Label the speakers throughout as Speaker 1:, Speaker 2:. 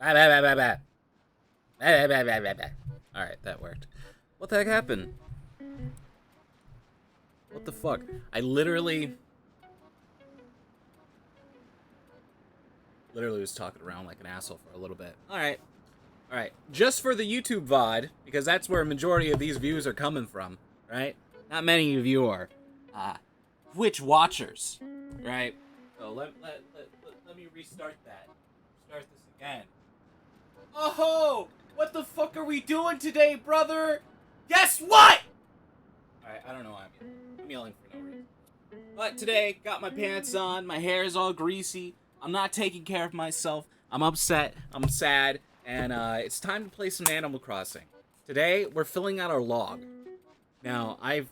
Speaker 1: Alright, that worked. What the heck happened? What the fuck? I literally was talking around like an asshole for a little bit. Alright. Alright. Just for the YouTube VOD, because that's where a majority of these views are coming from, right? Not many of you are Twitch watchers, right? So let me restart that. Start this again. Oh! What the fuck are we doing today, brother? Guess what? Alright, I don't know why I'm yelling for no reason. But today, got my pants on, my hair is all greasy, I'm not taking care of myself, I'm upset, I'm sad, and it's time to play some Animal Crossing. Today, we're filling out our log. Now, I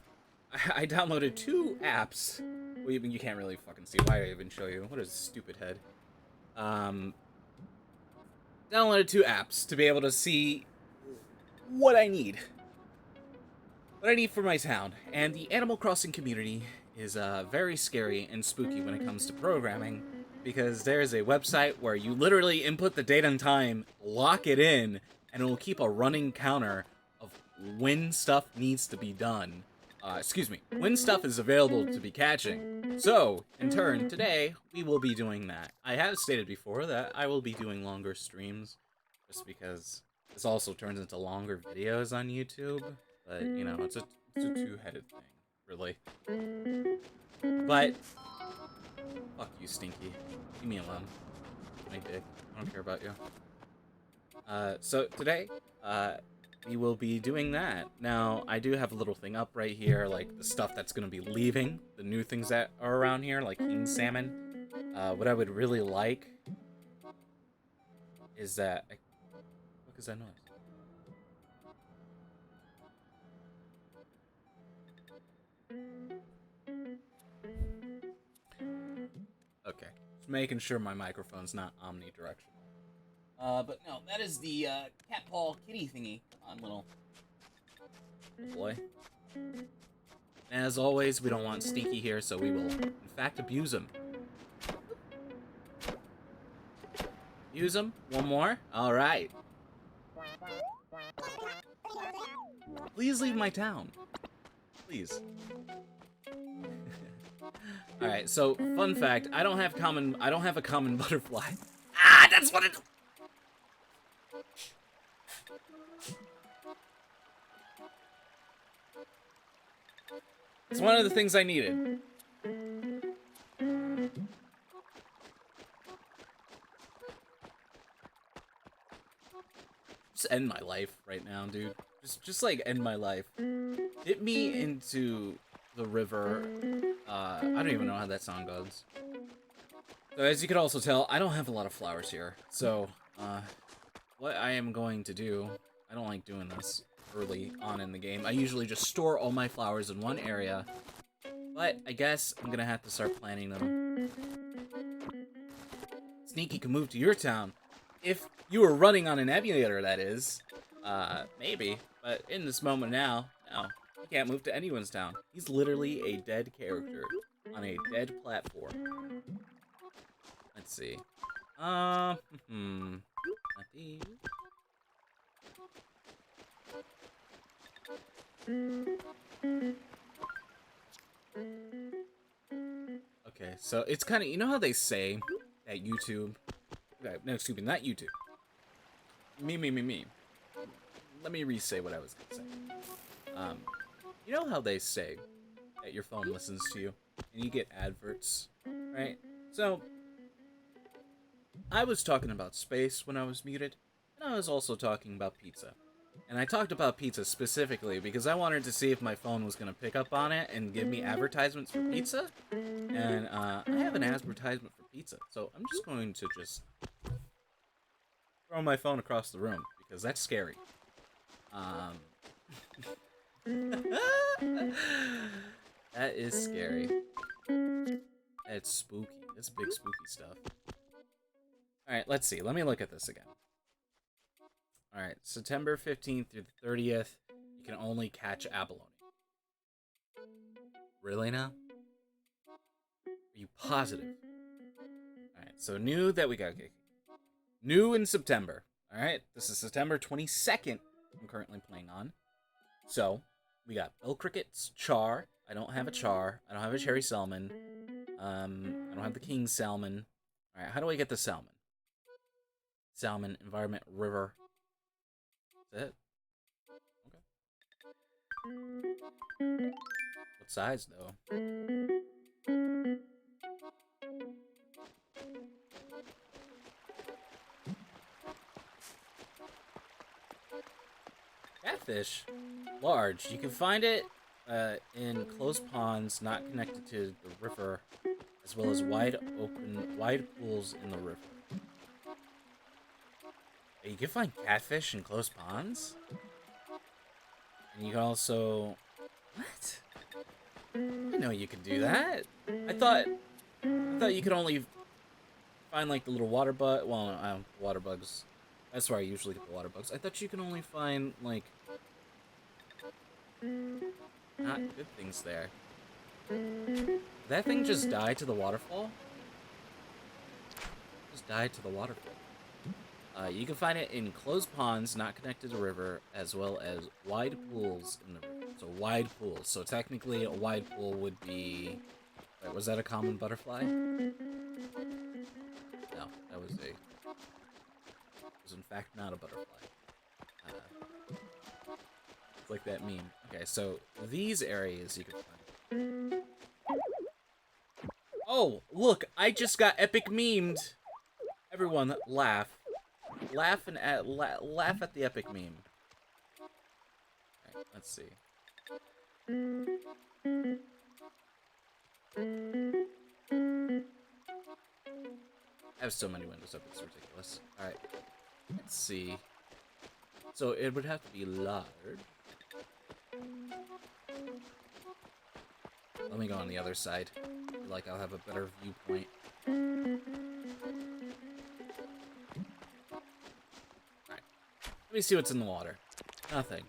Speaker 1: downloaded 2 apps. Well, you can't really fucking see. Why do I even show you? What a stupid head. Downloaded 2 apps to be able to see what I need. What I need for my town. And the Animal Crossing community is very scary and spooky when it comes to programming, because there is a website where you literally input the date and time, lock it in, and it will keep a running counter of when stuff needs to be done. When stuff is available to be catching. So, in turn, today, we will be doing that. I have stated before that I will be doing longer streams, just because this also turns into longer videos on YouTube, but, you know, it's a two-headed thing, really. But, fuck you, Stinky. Leave me alone. My dick. I don't care about you. So, today, we will be doing that. Now, I do have a little thing up right here, like the stuff that's going to be leaving, the new things that are around here, like king salmon. What I would really like is that... What is that noise? Okay, just making sure my microphone's not omnidirectional. But no, that is the cat paw kitty thingy. Come on, little boy. As always, we don't want Stinky here, so we will, in fact, abuse him. Use him. One more. All right. Please leave my town. Please. All right. So, fun fact: I don't have a common butterfly. Ah, that's what it. It's one of the things I needed. Just end my life right now, dude. Just like end my life. Dip me into the river. I don't even know how that song goes. So as you can also tell, I don't have a lot of flowers here. So, what I am going to do, I don't like doing this early on in the game. I usually just store all my flowers in one area, but I guess I'm gonna have to start planting them. Sneaky can move to your town. If you were running on an emulator, that is. Maybe. But in this moment now, no. He can't move to anyone's town. He's literally a dead character on a dead platform. Let's see. Not these. Okay, so it's kind of, you know how they say that YouTube, no, excuse me, not YouTube. Me. Let me re-say what I was gonna say. You know how they say that your phone listens to you and you get adverts, right? So, I was talking about space when I was muted, and I was also talking about pizza. And I talked about pizza specifically because I wanted to see if my phone was going to pick up on it and give me advertisements for pizza. And I have an advertisement for pizza, so I'm just going to throw my phone across the room because that's scary. That is scary. It's spooky. It's big spooky stuff. Alright, let's see. Let me look at this again. Alright, September 15th through the 30th, you can only catch abalone. Really now? Are you positive? Alright, so new that we got New in September. Alright, this is September 22nd I'm currently playing on. So, we got Bill Cricket's Char. I don't have a Char. I don't have a Cherry Salmon. I don't have the King Salmon. Alright, how do I get the Salmon? Salmon, Environment, River. That's it? Okay. What size, though? Catfish. Large. You can find it in closed ponds not connected to the river, as well as wide pools in the river. You can find catfish in closed ponds? And you can also... What? I didn't know you could do that. I thought you could only find, like, the little water bug... Well, water bugs. That's where I usually get the water bugs. I thought you can only find, like... not good things there. Did that thing just die to the waterfall? Just died to the waterfall. You can find it in closed ponds not connected to the river, as well as wide pools in the river. So wide pools. So technically, a wide pool would be... Wait, was that a common butterfly? No, that was a... It was in fact not a butterfly. It's like that meme. Okay, so these areas you can find. Oh, look! I just got epic memed! Everyone, laugh. Laugh at the epic meme. Alright, let's see. I have so many windows up, it's ridiculous. Alright, let's see. So it would have to be large. Let me go on the other side. I feel like I'll have a better viewpoint. Let me see what's in the water. Nothing.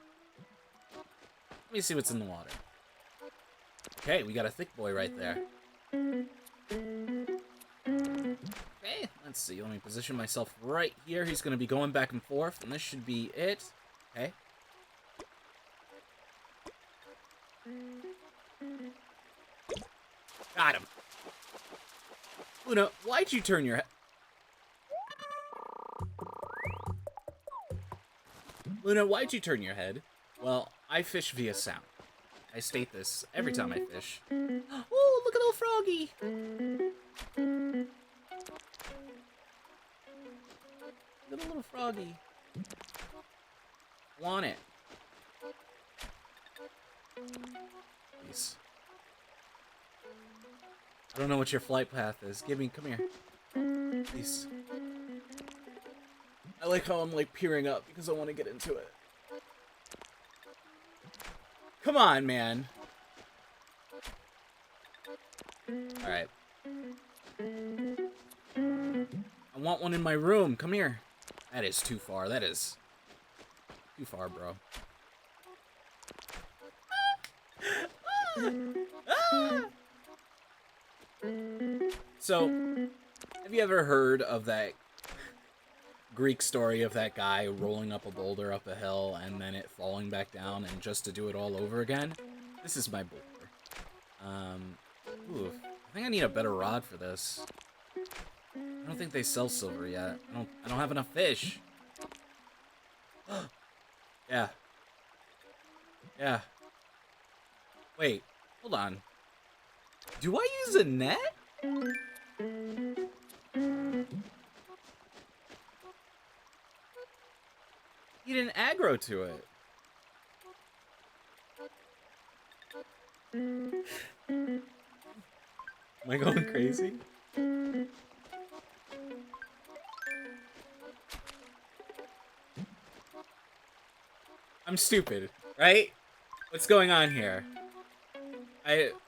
Speaker 1: Let me see what's in the water. Okay, we got a thick boy right there. Okay, let's see. Let me position myself right here. He's going to be going back and forth, and this should be it. Okay. Got him. Luna, why'd you turn your head? Luna, why'd you turn your head? Well, I fish via sound. I state this every time I fish. Oh, look at little froggy! Look at a little froggy. Want it. Please. I don't know what your flight path is. Come here. Please. I like how I'm, like, peering up because I want to get into it. Come on, man. Alright. I want one in my room. Come here. That is too far. That is too far, bro. So, have you ever heard of that Greek story of that guy rolling up a boulder up a hill and then it falling back down and just to do it all over again? This is my boulder. Ooh, I think I need a better rod for this. I don't think they sell silver yet. I don't have enough fish. Yeah. Yeah. Wait, hold on. Do I use a net? He didn't aggro to it. Am I going crazy? I'm stupid, right? What's going on here?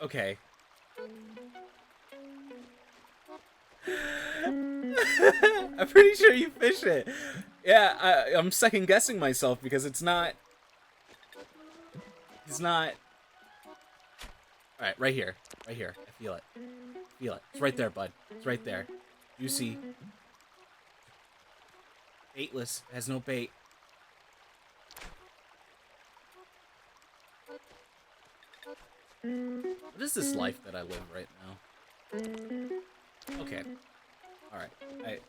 Speaker 1: Okay. I'm pretty sure you fish it. Yeah, I'm second guessing myself because it's not. He's not. All right, right here, right here. I feel it. Feel it. It's right there, bud. It's right there. You see. baitless. It has no bait. What is this life that I live right now? Okay. Alright.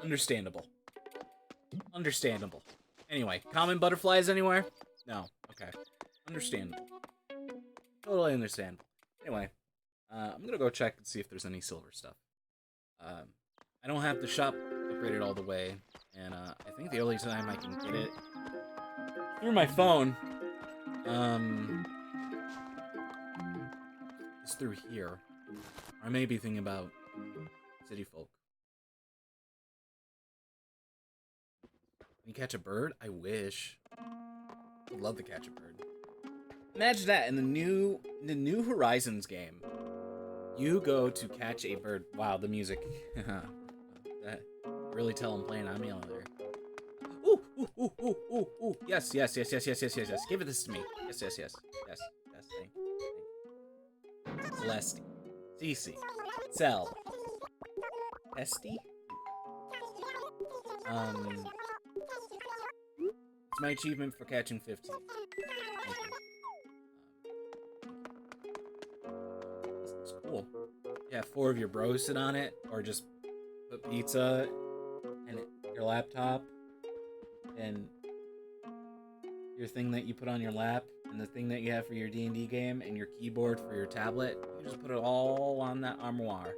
Speaker 1: Understandable. Understandable. Anyway, common butterflies anywhere? No. Okay. Understandable. Totally understandable. Anyway, I'm gonna go check and see if there's any silver stuff. I don't have the shop upgraded all the way, and I think the only time I can get it through my phone, is through here. Or I may be thinking about city folk. Can you catch a bird? I wish. I'd love to catch a bird. Imagine that in the new Horizons game. You go to catch a bird. Wow, the music. That really tell I'm playing emulator. Ooh, ooh, ooh, ooh, ooh, ooh. Yes, yes, yes, yes, yes, yes, yes, yes. Give it this to me. Yes, yes, yes, yes, yes. Thank. Celeste, Cece, Cell, Esty. It's my achievement for catching 15. Thank you. This looks cool. Yeah, 4 of your bros sit on it, or just put pizza and your laptop and your thing that you put on your lap and the thing that you have for your D&D game and your keyboard for your tablet. You just put it all on that armoire.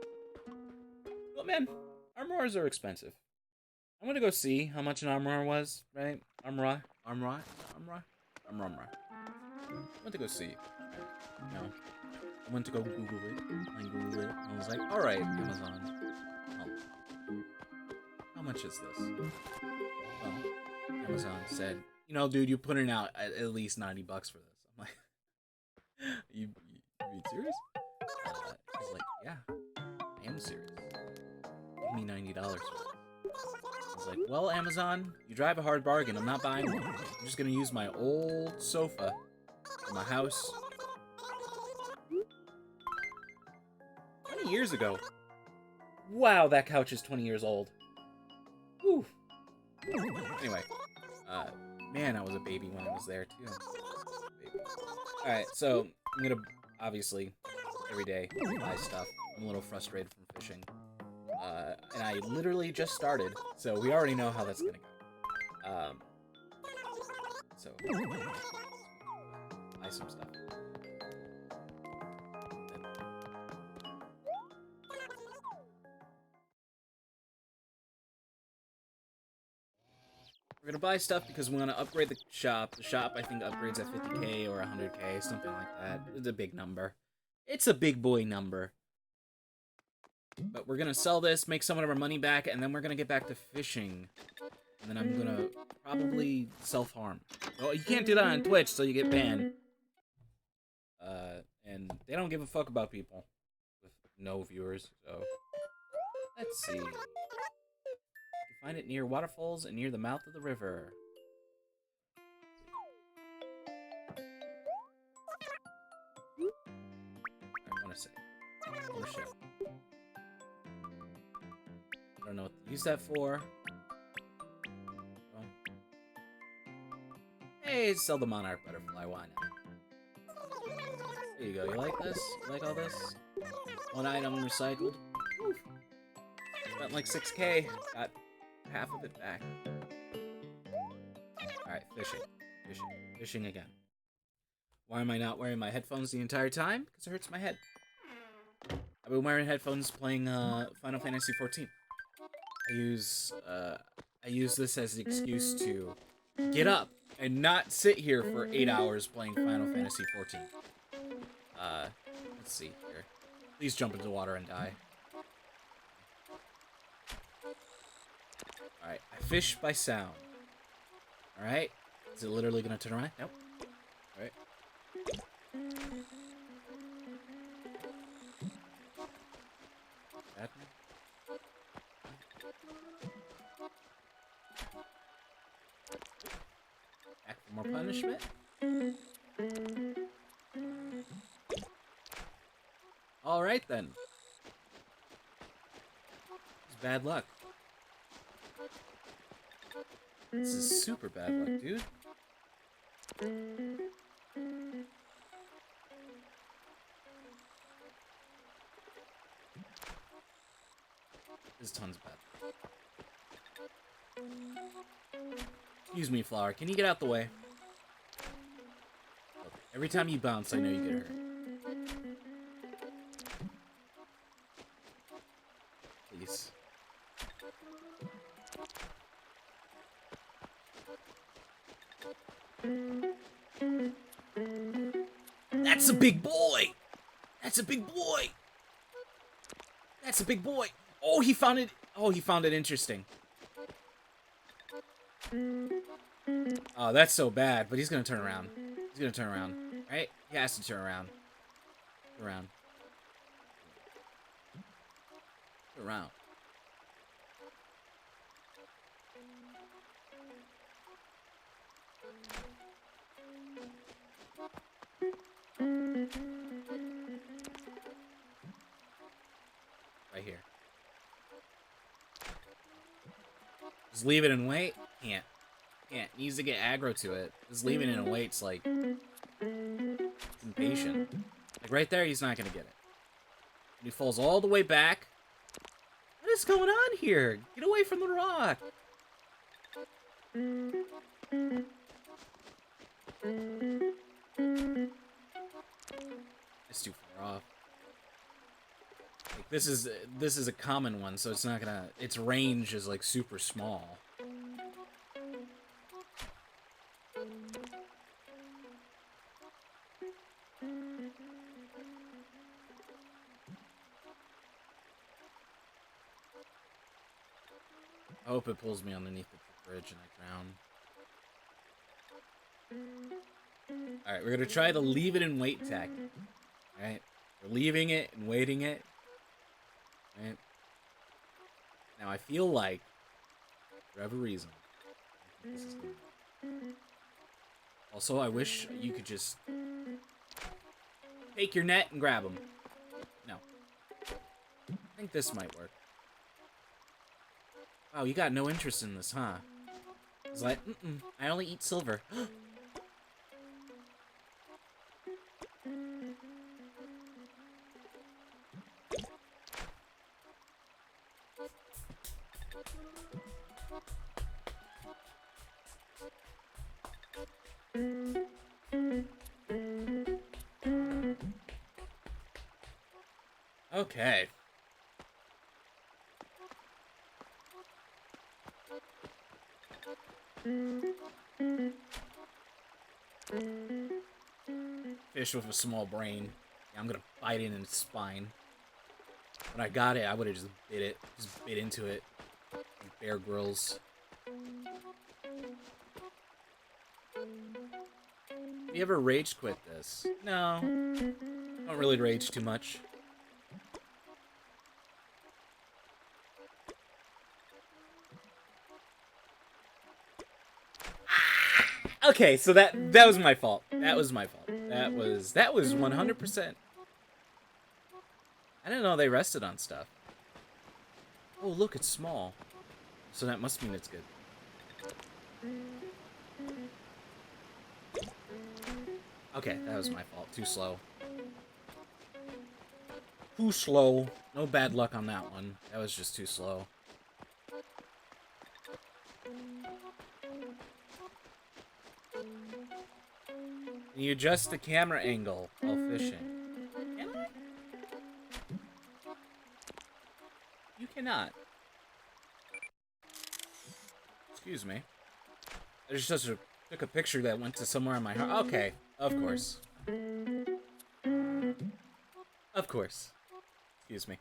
Speaker 1: But man, armoires are expensive. I'm gonna go see how much an armoire was, right? Armoire. I went to go see. You know, I went to go Google it. I Googled it. And I was like, alright, Amazon. How much is this? Well, Amazon said, you know, dude, you put in out at least $90 for this. I'm like, you being serious? He's like, yeah, I am serious. Give me $90 for this. I was like, well, Amazon, you drive a hard bargain. I'm not buying one. I'm just gonna use my old sofa in my house. 20 years ago. Wow, that couch is 20 years old. Whew. Anyway, man, I was a baby when I was there, too. Alright, so, I'm gonna, obviously, every day, buy stuff. I'm a little frustrated from fishing. And I literally just started, so we already know how that's gonna go. So, buy some stuff. We're gonna buy stuff because we want to upgrade the shop. The shop, I think, upgrades at 50k or 100k, something like that. It's a big number. It's a big boy number. But we're gonna sell this, make some of our money back, and then we're gonna get back to fishing. And then I'm gonna probably self-harm. Well, you can't do that on Twitch, so you get banned. And they don't give a fuck about people with no viewers, so... Let's see. You can find it near waterfalls and near the mouth of the river. I want to say. I want to show. I don't know what to use that for. Oh. Hey, sell the monarch butterfly, why not? There you go, you like this? You like all this? One item recycled. Woo. Spent like 6k, got half of it back. Alright, fishing. Fishing again. Why am I not wearing my headphones the entire time? Because it hurts my head. I've been wearing headphones playing Final Fantasy XIV. I use this as the excuse to get up and not sit here for 8 hours playing Final Fantasy XIV. Let's see here. Please jump into the water and die. Alright, I fish by sound. Alright? Is it literally gonna turn around? Nope. Alright. Back for more punishment. Alright then. It's bad luck. This is super bad luck, dude. This is tons of bad luck. Excuse me, flower. Can you get out the way? Okay. Every time you bounce, I know you get hurt. Please. That's a big boy! That's a big boy! That's a big boy! Oh, he found it! Oh, he found it interesting. Oh, that's so bad, but he's gonna turn around. He's gonna turn around, right? He has to turn around. Turn around. Turn around. Right here. Just leave it and wait? Can't. Can't. Needs to get aggro to it. Just leaving it and wait's like... It's impatient. Like right there, he's not gonna get it. And he falls all the way back. What is going on here? Get away from the rock! It's too far off. Like, this is a common one, so it's not gonna... Its range is like super small. I hope it pulls me underneath the bridge and I drown. Alright, we're gonna try the leave it and wait tactic. Alright? We're leaving it and waiting it. Right? Now I feel like, for whatever reason, I think this is good. Also, I wish you could just take your net and grab them. No. I think this might work. Wow, you got no interest in this, huh? It's like, I only eat silver. Okay. Fish with a small brain. Yeah, I'm gonna bite it in its spine. When I got it, I would have just bit it. Just bit into it. Like Bear Grylls. You ever rage quit this? No. Don't really rage too much. Okay, so that was my fault. That was my fault. That was 100%. I didn't know they rested on stuff. Oh, look, it's small. So that must mean it's good. Okay, that was my fault. Too slow. Too slow. No bad luck on that one. That was just too slow. Can you adjust the camera angle while fishing? Can I? You cannot. Excuse me. I just took a picture that went to somewhere on my heart. Okay, of course. Of course. Excuse me.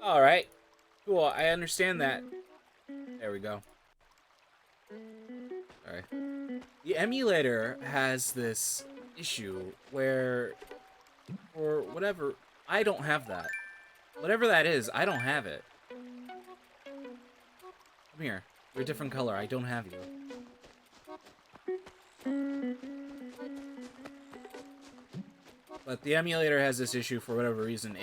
Speaker 1: Alright. Cool, I understand that. There we go. Sorry. The emulator has this issue where, or whatever, I don't have that. Whatever that is, I don't have it. Come here. You're a different color. I don't have you. But the emulator has this issue for whatever reason.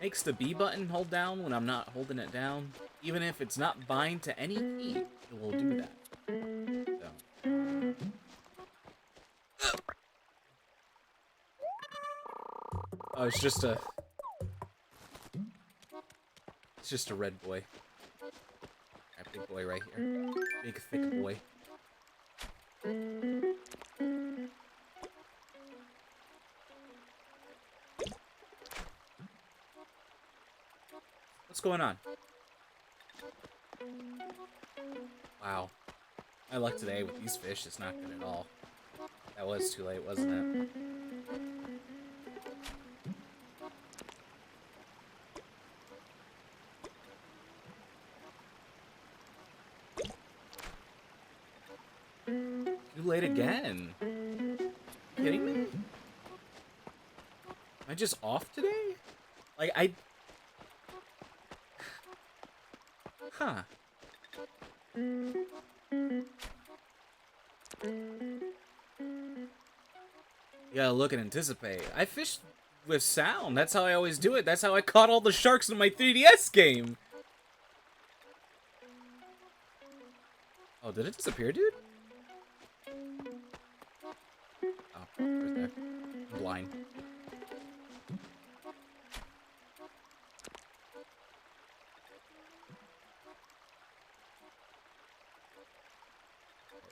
Speaker 1: makes the B button hold down when I'm not holding it down. Even if it's not bind to any key, it will do that. So. Oh, it's just a red boy. That big boy right here. Big, thick boy. What's going on? Wow. My luck today with these fish is not good at all. That was too late, wasn't it? Too late again. Kidding me? Am I just off today? Like, Huh. You gotta look and anticipate. I fished with sound. That's how I always do it. That's how I caught all the sharks in my 3DS game. Oh, did it disappear, dude? Oh, right there. I'm blind.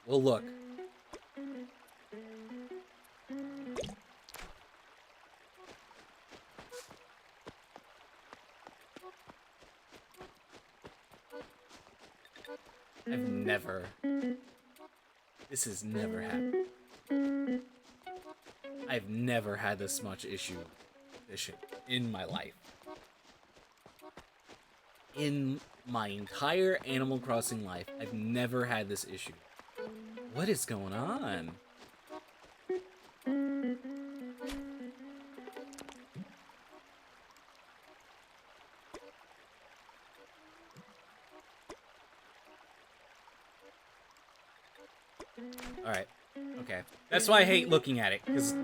Speaker 1: We'll look. I've never... This has never happened. I've never had this much issue fishing in my life. In my entire Animal Crossing life, I've never had this issue. What is going on? Alright. Okay. That's why I hate looking at it, because...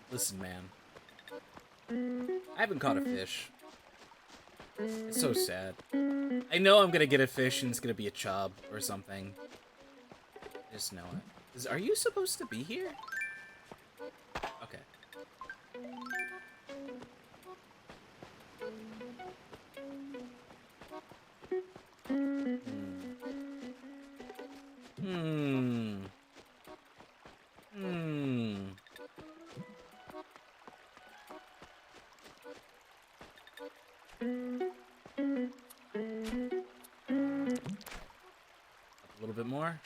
Speaker 1: Listen, man. I haven't caught a fish. It's so sad. I know I'm gonna get a fish and it's gonna be a chub or something. I just know it. Are you supposed to be here? Okay. A little bit more.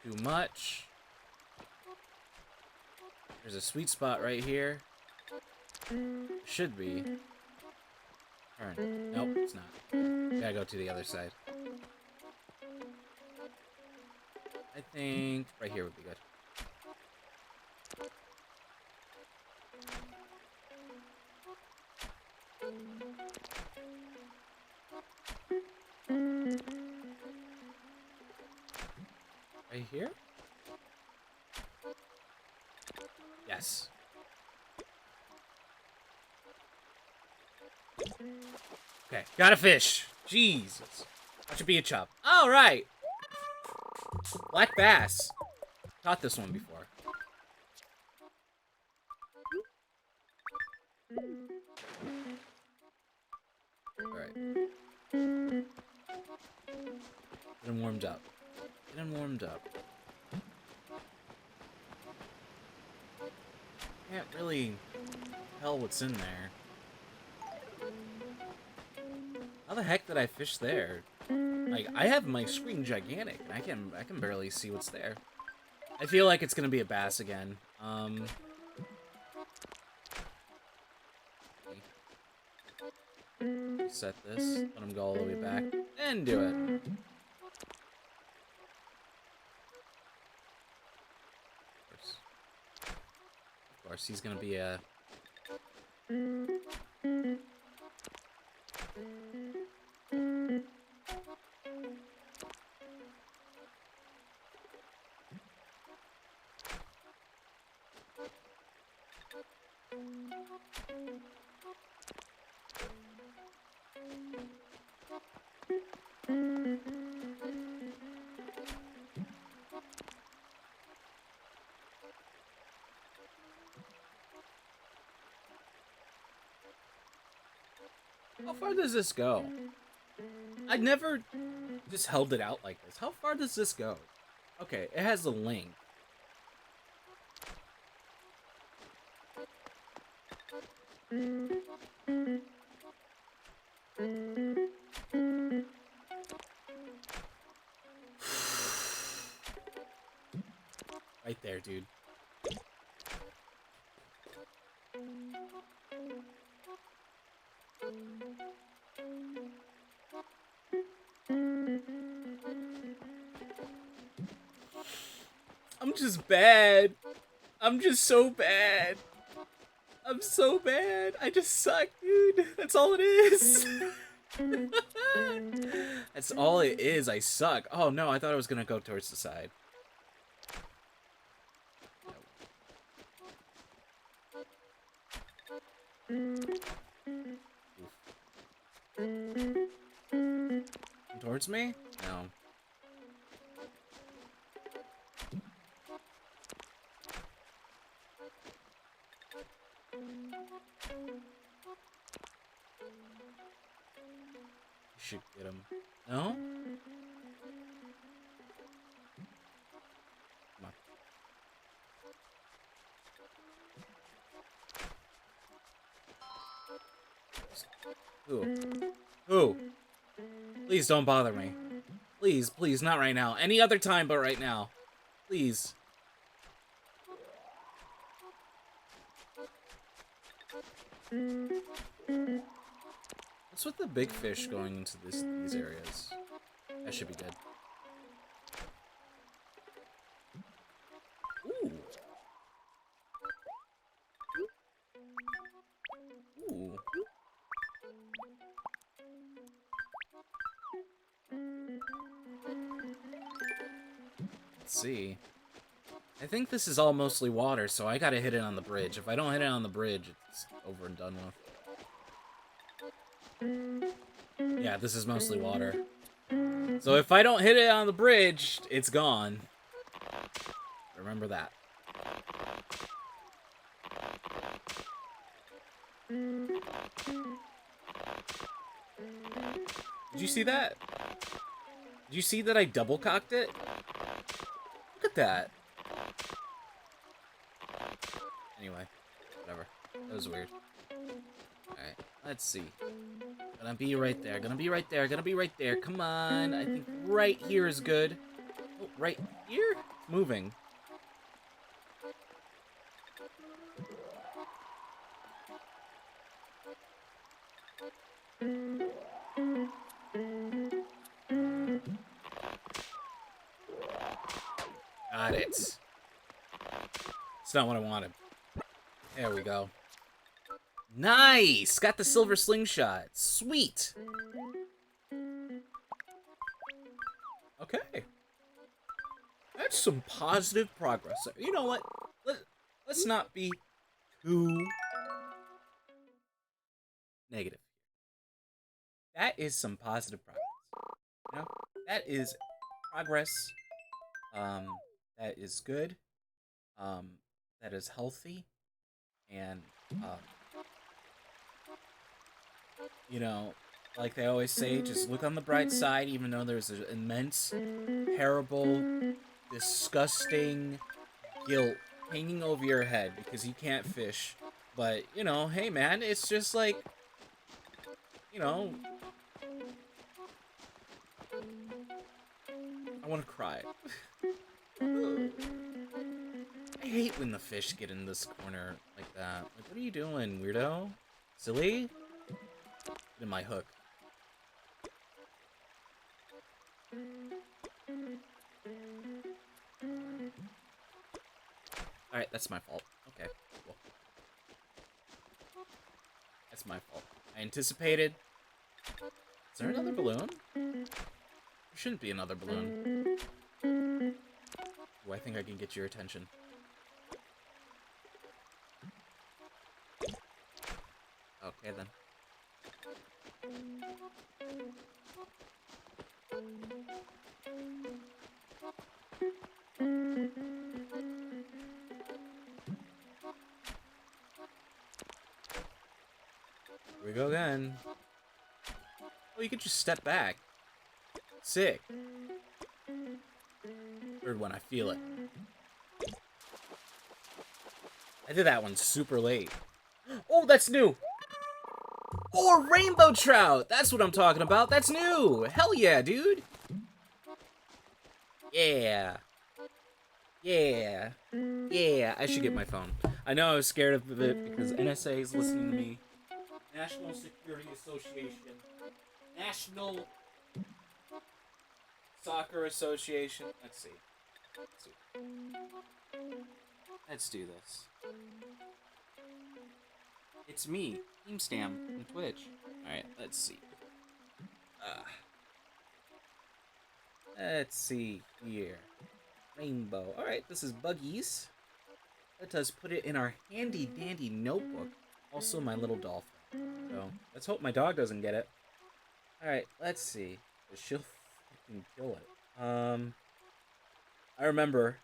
Speaker 1: Too much. There's a sweet spot right here. Should be. Turn. Nope, it's not. Gotta go to the other side. I think right here would be good. Right here? Yes. Okay, got a fish. Jesus. That should be a chub. All right. Black bass. Caught this one before. All right. Get him warmed up. Get him warmed up. Can't really tell what's in there. How the heck did I fish there? Like, I have my screen gigantic, and I can barely see what's there. I feel like it's gonna be a bass again. Set this, let him go all the way back, and do it. Of course, he's gonna be a... How far does this go? I never just held it out like this. How far does this go? Okay, it has a length. Right there, dude. I'm just bad. I'm just so bad. I'm so bad. I just suck, dude. That's all it is. That's all it is. I suck. Oh no, I thought I was gonna go towards the side. Towards me? No. Should get him. No? Come on. Who? Who? Please don't bother me. Please, please, not right now. Any other time but right now. Please. What's with the big fish going into these areas? That should be good. Ooh. Ooh. Let's see. I think this is all mostly water, so I gotta hit it on the bridge. If I don't hit it on the bridge, it's over and done with. Yeah, this is mostly water. So if I don't hit it on the bridge, it's gone. Remember that. Did you see that? Did you see that I double cocked it? Look at that. Anyway, whatever. That was weird. Alright, let's see. Gonna be right there. Gonna be right there. Gonna be right there. Come on. I think right here is good. Oh, right here? It's moving. Got it. It's not what I wanted. There we go. Nice! Got the silver slingshot. Sweet! Okay. That's some positive progress. You know what? Let's not be too negative. That is some positive progress. You know? That is progress. That is good. That is healthy. And, you know, like they always say, just look on the bright side, even though there's an immense, terrible, disgusting guilt hanging over your head because you can't fish. But, you know, hey man, it's just like, you know, I want to cry. I hate when the fish get in this corner like that. Like, what are you doing, weirdo? Silly? Get in my hook. Alright, that's my fault. Okay, cool. That's my fault. I anticipated. Is there another balloon? There shouldn't be another balloon. Ooh, I think I can get your attention. Okay, then. Here we go again. Oh, you could just step back. Sick. Third one, I feel it. I did that one super late. Oh, that's new! Oh, a rainbow trout! That's what I'm talking about. That's new! Hell yeah, dude! Yeah. Yeah. Yeah, I should get my phone. I know I was scared of it because NSA is listening to me. National Security Association. National Soccer Association. Let's see. Let's do this. It's me, TeamStam, from Twitch. Alright, let's see. Let's see here. Rainbow. Alright, this is Buggies. Let us put it in our handy dandy notebook. Also my little dolphin. So, let's hope my dog doesn't get it. Alright, let's see. She'll fucking kill it. I remember,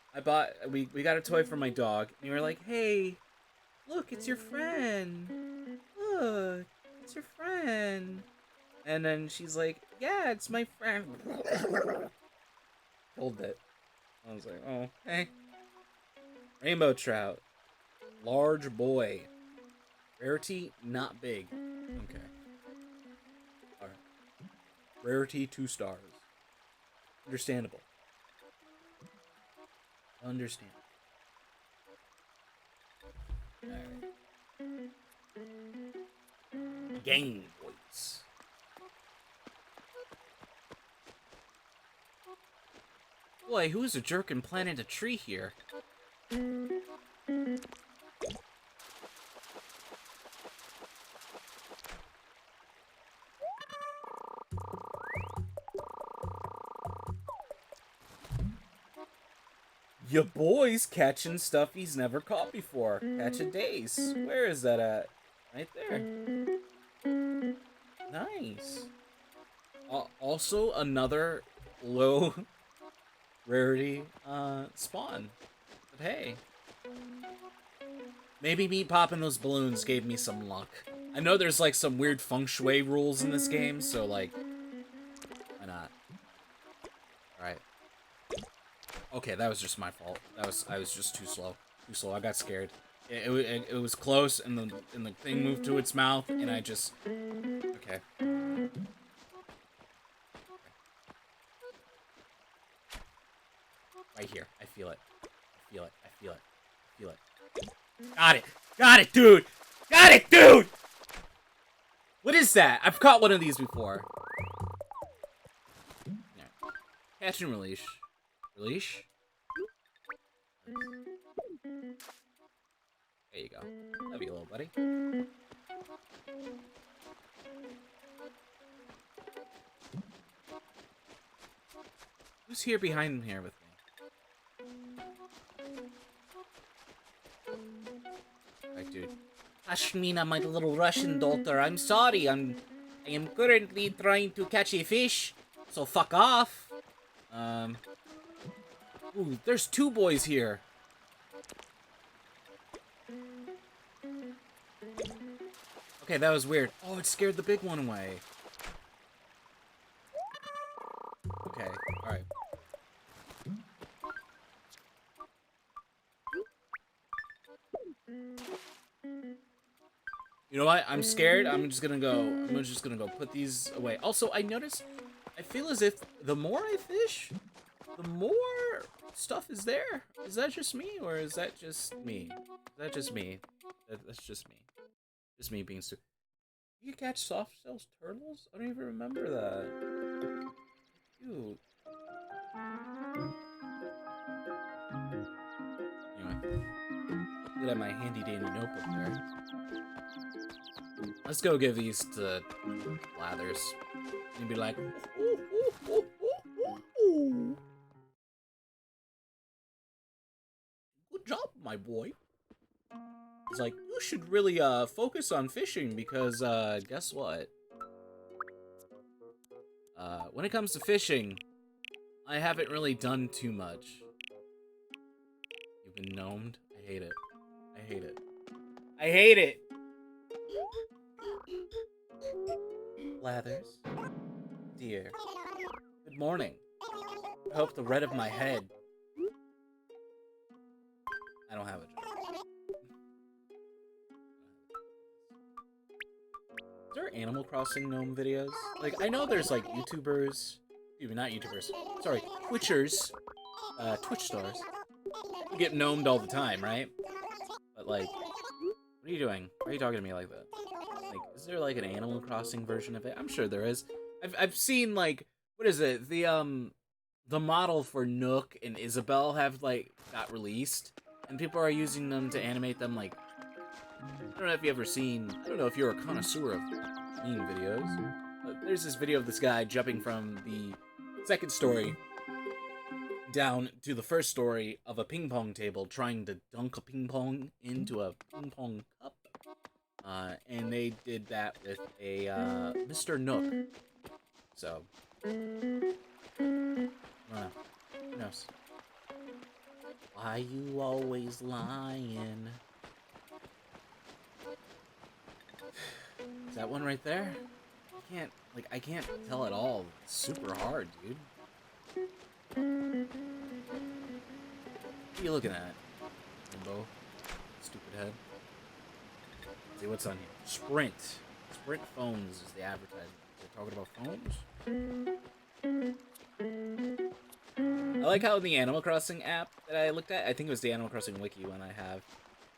Speaker 1: we got a toy for my dog, and we were like, hey, look, it's your friend. Look, it's your friend. And then she's like, yeah, it's my friend. Killed it. I was like, oh, hey. Rainbow trout. Large boy. Rarity, not big. Okay. Alright. Rarity, 2 stars. Understandable. Understandable. Alright. Game Boys. Boy, who's a jerk and planted a tree here? Your boy's catching stuff he's never caught before. Catching days. Where is that at? Right there. Nice. Also, another low rarity spawn. But hey. Maybe me popping those balloons gave me some luck. I know there's like some weird feng shui rules in this game, so like, why not? Alright. Okay, that was just my fault. I was just too slow. Too slow. I got scared. It was close, and the thing moved to its mouth, and I just. Okay. Right here. I feel it. I feel it. I feel it. I feel it. Got it. Got it, dude. Got it, dude. What is that? I've caught one of these before. Yeah. Catch and release. Release. There you go. Love you, little buddy. Who's here behind here with me? Alright, dude. Ashmina, my little Russian daughter, I'm sorry. I am currently trying to catch a fish, so fuck off. Ooh, there's 2 boys here. Okay, that was weird. Oh, it scared the big one away. Okay, alright. You know what? I'm scared. I'm just gonna go put these away. Also, I noticed, I feel as if the more I fish, the more stuff is there. Is that just me, or is that just me? Is that just me? That's just me. Just me being stupid. You catch soft-shell turtles? I don't even remember that. Dude. Anyway. Look at my handy-dandy notebook there. Let's go give these to Lathers. And be like, ooh, ooh, ooh, ooh, ooh. Good job, my boy. He's like, you should really focus on fishing because guess what? When it comes to fishing, I haven't really done too much. You've been gnomed? I hate it. I hate it. I hate it! Lathers. Dear. Good morning. I hope the red of my head... I don't have a job. Is there Animal Crossing gnome videos? Like, I know there's, like, YouTubers... Even not YouTubers. Sorry, Twitchers. Twitch stars. You get gnomed all the time, right? But, like... What are you doing? Why are you talking to me like that? Like, is there, like, an Animal Crossing version of it? I'm sure there is. I've seen, like... What is it? The model for Nook and Isabelle have, like, got released. And people are using them to animate them, like... I don't know if you've ever seen... I don't know if you're a connoisseur of meme videos. But there's this video of this guy jumping from the second story down to the first story of a ping pong table, trying to dunk a ping pong into a ping pong cup. And they did that with a Mr. Nook. So, who knows? Why you always lying? Is that one right there? I can't tell at all. It's super hard, dude. What are you looking at, Limbo? Stupid head. Let's see what's on here. Sprint. Sprint phones is the advertisement. They're talking about phones. I like how in the Animal Crossing app that I looked at, I think it was the Animal Crossing wiki one I have.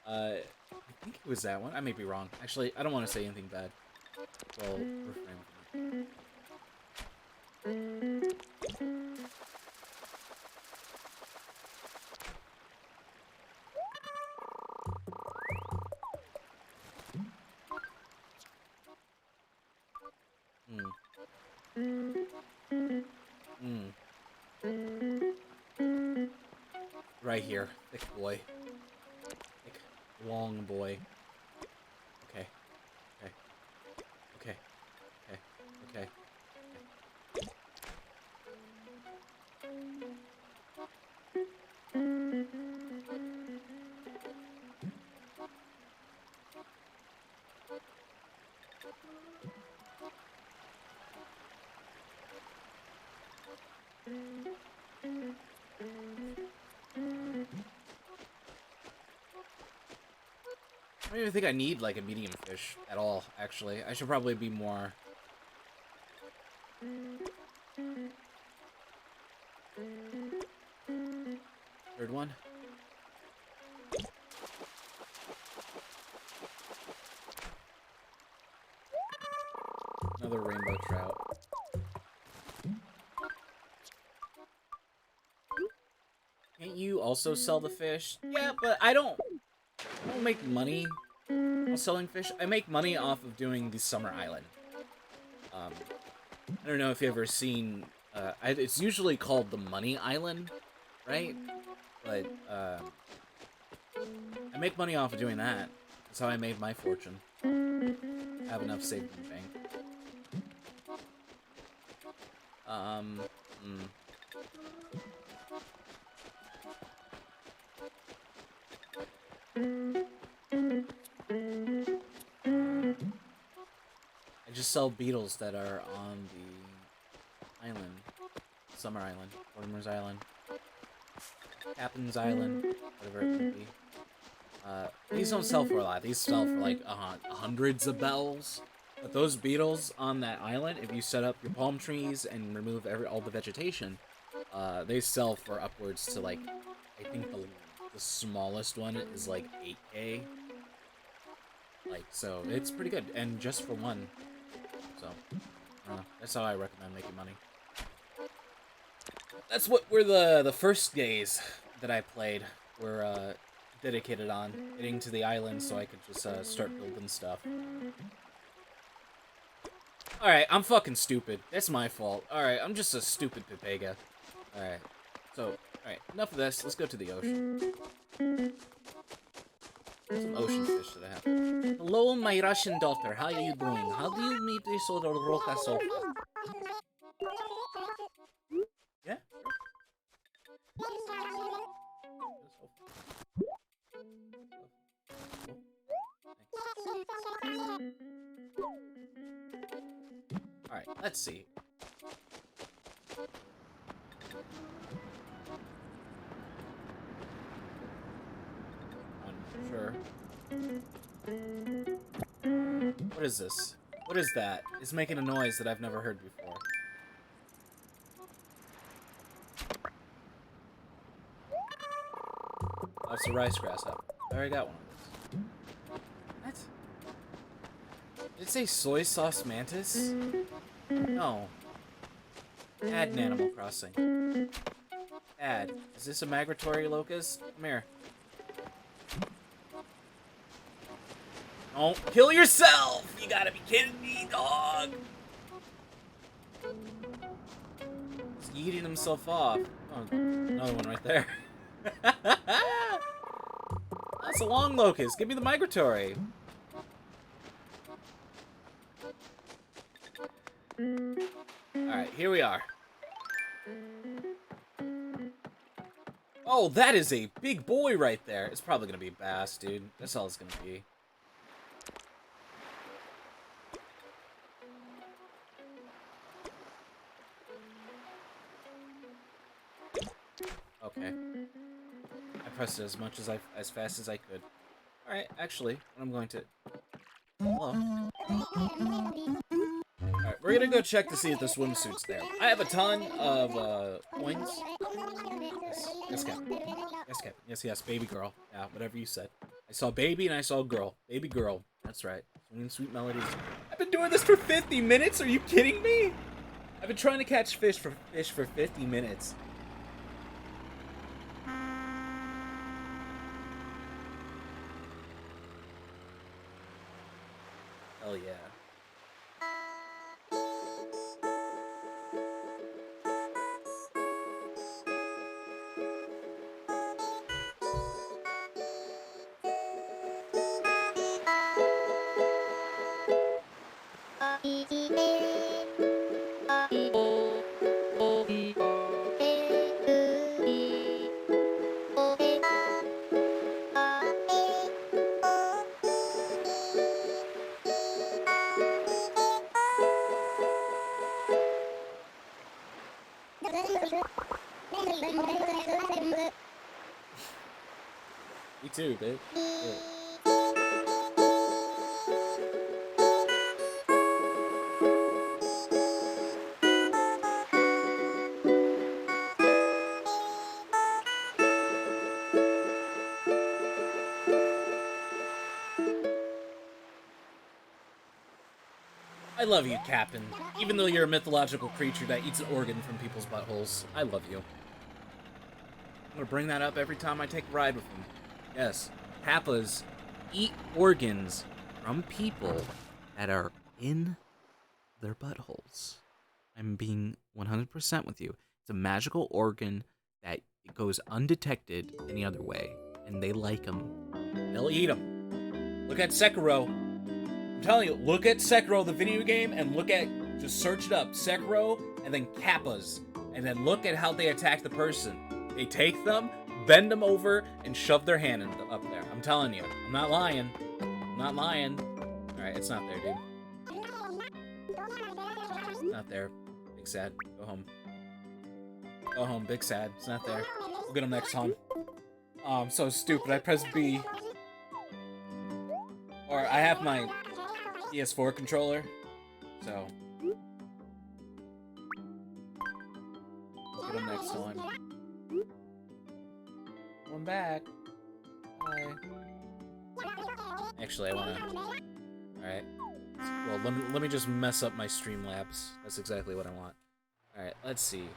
Speaker 1: I think it was that one. I may be wrong. Actually, I don't want to say anything bad. Well, refrain from it. Right here. Thick boy. Thick, long boy. Okay. Okay. Okay. Okay. Okay. I don't even think I need, like, a medium fish at all, actually. I should probably be more... Third one? Another rainbow trout. Can't you also sell the fish? Yeah, but I don't make money on selling fish. I make money off of doing the Summer Island. I don't know if you've ever seen... it's usually called the Money Island, right? But, I make money off of doing that. That's how I made my fortune. I have enough saved in the bank. I just sell beetles that are on the island. Summer Island. Mortimer's Island. Captain's Island. Whatever it may be. These don't sell for a lot. These sell for like hundreds of bells. But those beetles on that island, if you set up your palm trees and remove all the vegetation, they sell for upwards to like, I think the smallest one is like 8K. Like, so it's pretty good, and just for one. So, I don't know. That's how I recommend making money. That's what were the first days that I played were dedicated on getting to the island so I could just start building stuff. Alright, I'm fucking stupid. That's my fault. Alright, I'm just a stupid Pepega. Alright. So, alright, enough of this. Let's go to the ocean. Some ocean fish that I have. Hello, my Russian daughter. How are you doing? How do you meet this other roca sofa? Yeah. Alright, let's see. Sure. What is this? What is that? It's making a noise that I've never heard before. Oh, it's a rice grasshopper. I already got one of those. What? Did it say soy sauce mantis? No. Add an Animal Crossing. Add. Is this a migratory locust? Come here. Don't kill yourself! You gotta be kidding me, dog! He's eating himself off. Oh, another one right there. That's a long locust. Give me the migratory. Alright, here we are. Oh, that is a big boy right there. It's probably gonna be a bass, dude. That's all it's gonna be. Okay. I pressed it as fast as I could. Alright, actually, what I'm going to... Hello. Alright, we're gonna go check to see if the swimsuit's there. I have a ton of, coins. Yes, Captain. Yes, Captain. Yes, baby girl. Yeah, whatever you said. I saw baby and I saw girl. Baby girl. That's right. Swinging sweet melodies. I've been doing this for 50 minutes? Are you kidding me? I've been trying to catch fish for 50 minutes. Hell yeah. Me too, babe. Yeah. I love you, Captain. Even though you're a mythological creature that eats an organ from people's buttholes, I love you. I'm gonna bring that up every time I take a ride with him. Yes, Kappas eat organs from people that are in their buttholes. I'm being 100% with you. It's a magical organ that it goes undetected any other way, and they like them. They'll eat them. Look at Sekiro. I'm telling you, look at Sekiro, the video game, and just search it up, Sekiro, and then Kappas, and then look at how they attack the person. They take them, bend them over, and shove their hand up there. I'm telling you. I'm not lying. I'm not lying. Alright, it's not there, dude. It's not there. Big sad. Go home. Go home, big sad. It's not there. We'll get him next time. Oh, I'm so stupid. I pressed B. Or I have my PS4 controller. So. We'll get him next time. I'm back. Bye. Actually, I wanna... Alright. Well, let me just mess up my Streamlabs. That's exactly what I want. Alright, let's see.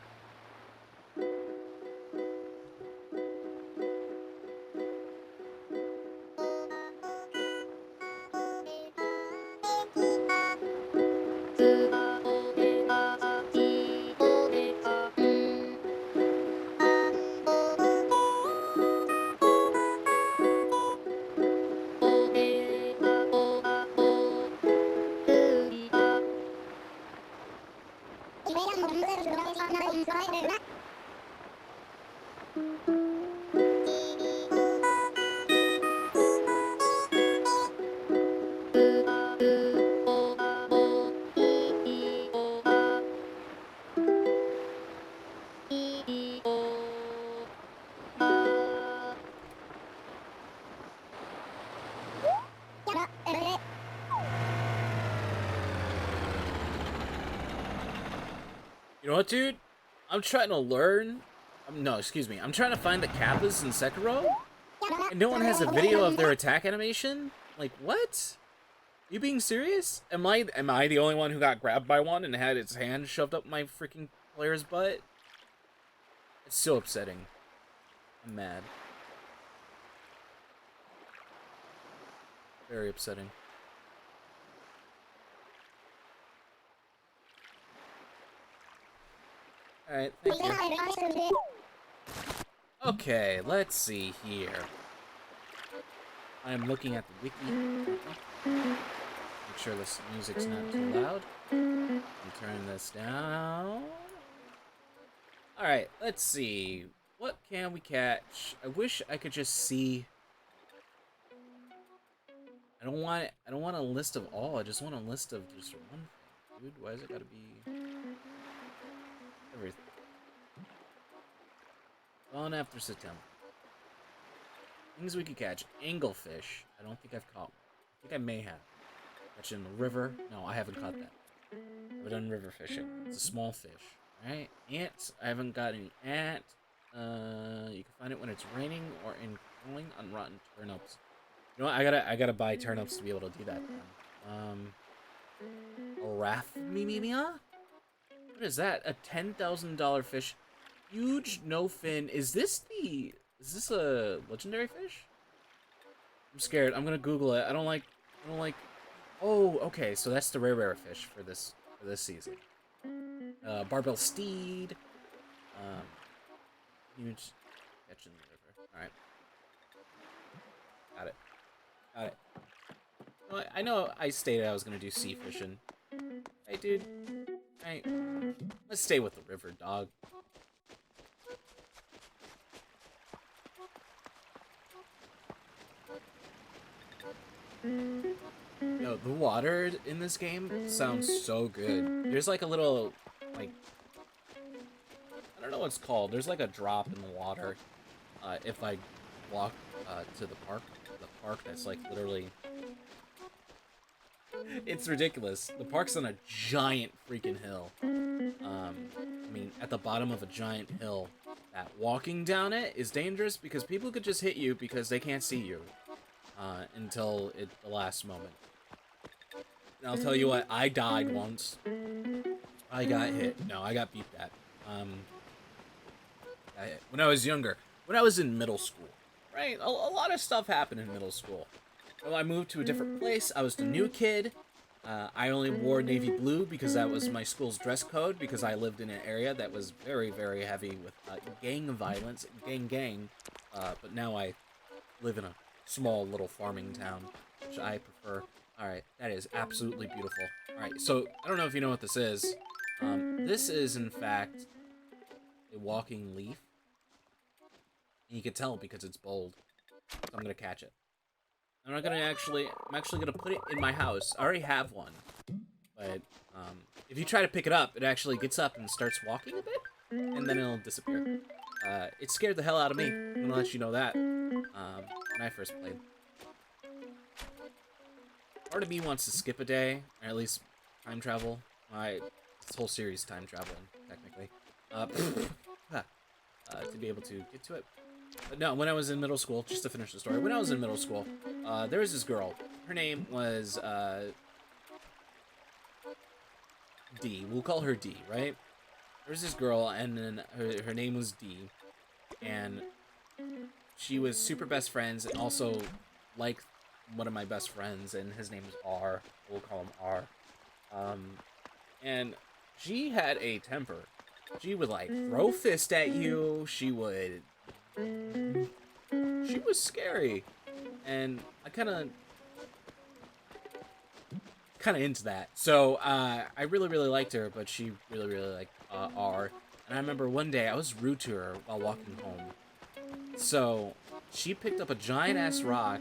Speaker 1: You know what, dude? I'm trying to learn. No, excuse me. I'm trying to find the Kappas in Sekiro, and no one has a video of their attack animation. Like, what? You being serious? Am I the only one who got grabbed by one and had its hand shoved up my freaking player's butt? It's so upsetting. I'm mad. Very upsetting. Alright, thank you. Okay, let's see here. I'm looking at the wiki. Make sure this music's not too loud. Turn this down. Alright, let's see. What can we catch? I wish I could just see. I don't want a list of all. I just want a list of just one thing. Dude, why is it gotta be everything? On after September. Things we could catch. Anglefish. I don't think I've caught one. I think I may have. Catch it in the river. No, I haven't caught that. I've done river fishing. It's a small fish. Right? Ants. I haven't got any ant. You can find it when it's raining or in crawling on rotten turnips. You know what? I gotta buy turnips to be able to do that. Raphmimia? What is that? A $10,000 fish. Huge no fin. Is this a legendary fish? I'm scared. I'm gonna Google it. I don't like. Oh, okay. So that's the rare fish for this season. Barbell steed. Huge catch in the river. All right. Got it. Well, I know I stated I was gonna do sea fishing. Hey, dude. Hey, let's stay with the river, dog. Yo, the water in this game sounds so good. There's like a little, like, I don't know what it's called. There's like a drop in the water. If I walk to the park that's like literally, it's ridiculous. The park's on a giant freaking hill. I mean, at the bottom of a giant hill. That walking down it is dangerous because people could just hit you because they can't see you. Until the last moment. And I'll tell you what, I died once. I got hit. No, I got beeped at. When I was younger. When I was in middle school. Right? A lot of stuff happened in middle school. So I moved to a different place. I was the new kid. I only wore navy blue because that was my school's dress code. Because I lived in an area that was very, very heavy with gang violence. Gang. But now I live in a small little farming town, which I prefer. Alright, that is absolutely beautiful. Alright, so I don't know if you know what this is. This is, in fact, a walking leaf. And you can tell because it's bold. So I'm gonna catch it. I'm actually gonna put it in my house. I already have one. But, if you try to pick it up, it actually gets up and starts walking a bit. And then it'll disappear. It scared the hell out of me. I'm gonna let you know that. When I first played. Part of me wants to skip a day, or at least time travel. This whole series time traveling, technically. To be able to get to it. But no, when I was in middle school, just to finish the story, when I was in middle school, there was this girl. Her name was, D. We'll call her D, right? There was this girl, and then her name was D. And she was super best friends, and also like one of my best friends, and his name is R. We'll call him R. And she had a temper. She would like throw fist at you. She was scary, and I kind of into that. So I really liked her, but she really liked R. And I remember one day I was rude to her while walking home. So she picked up a giant ass rock,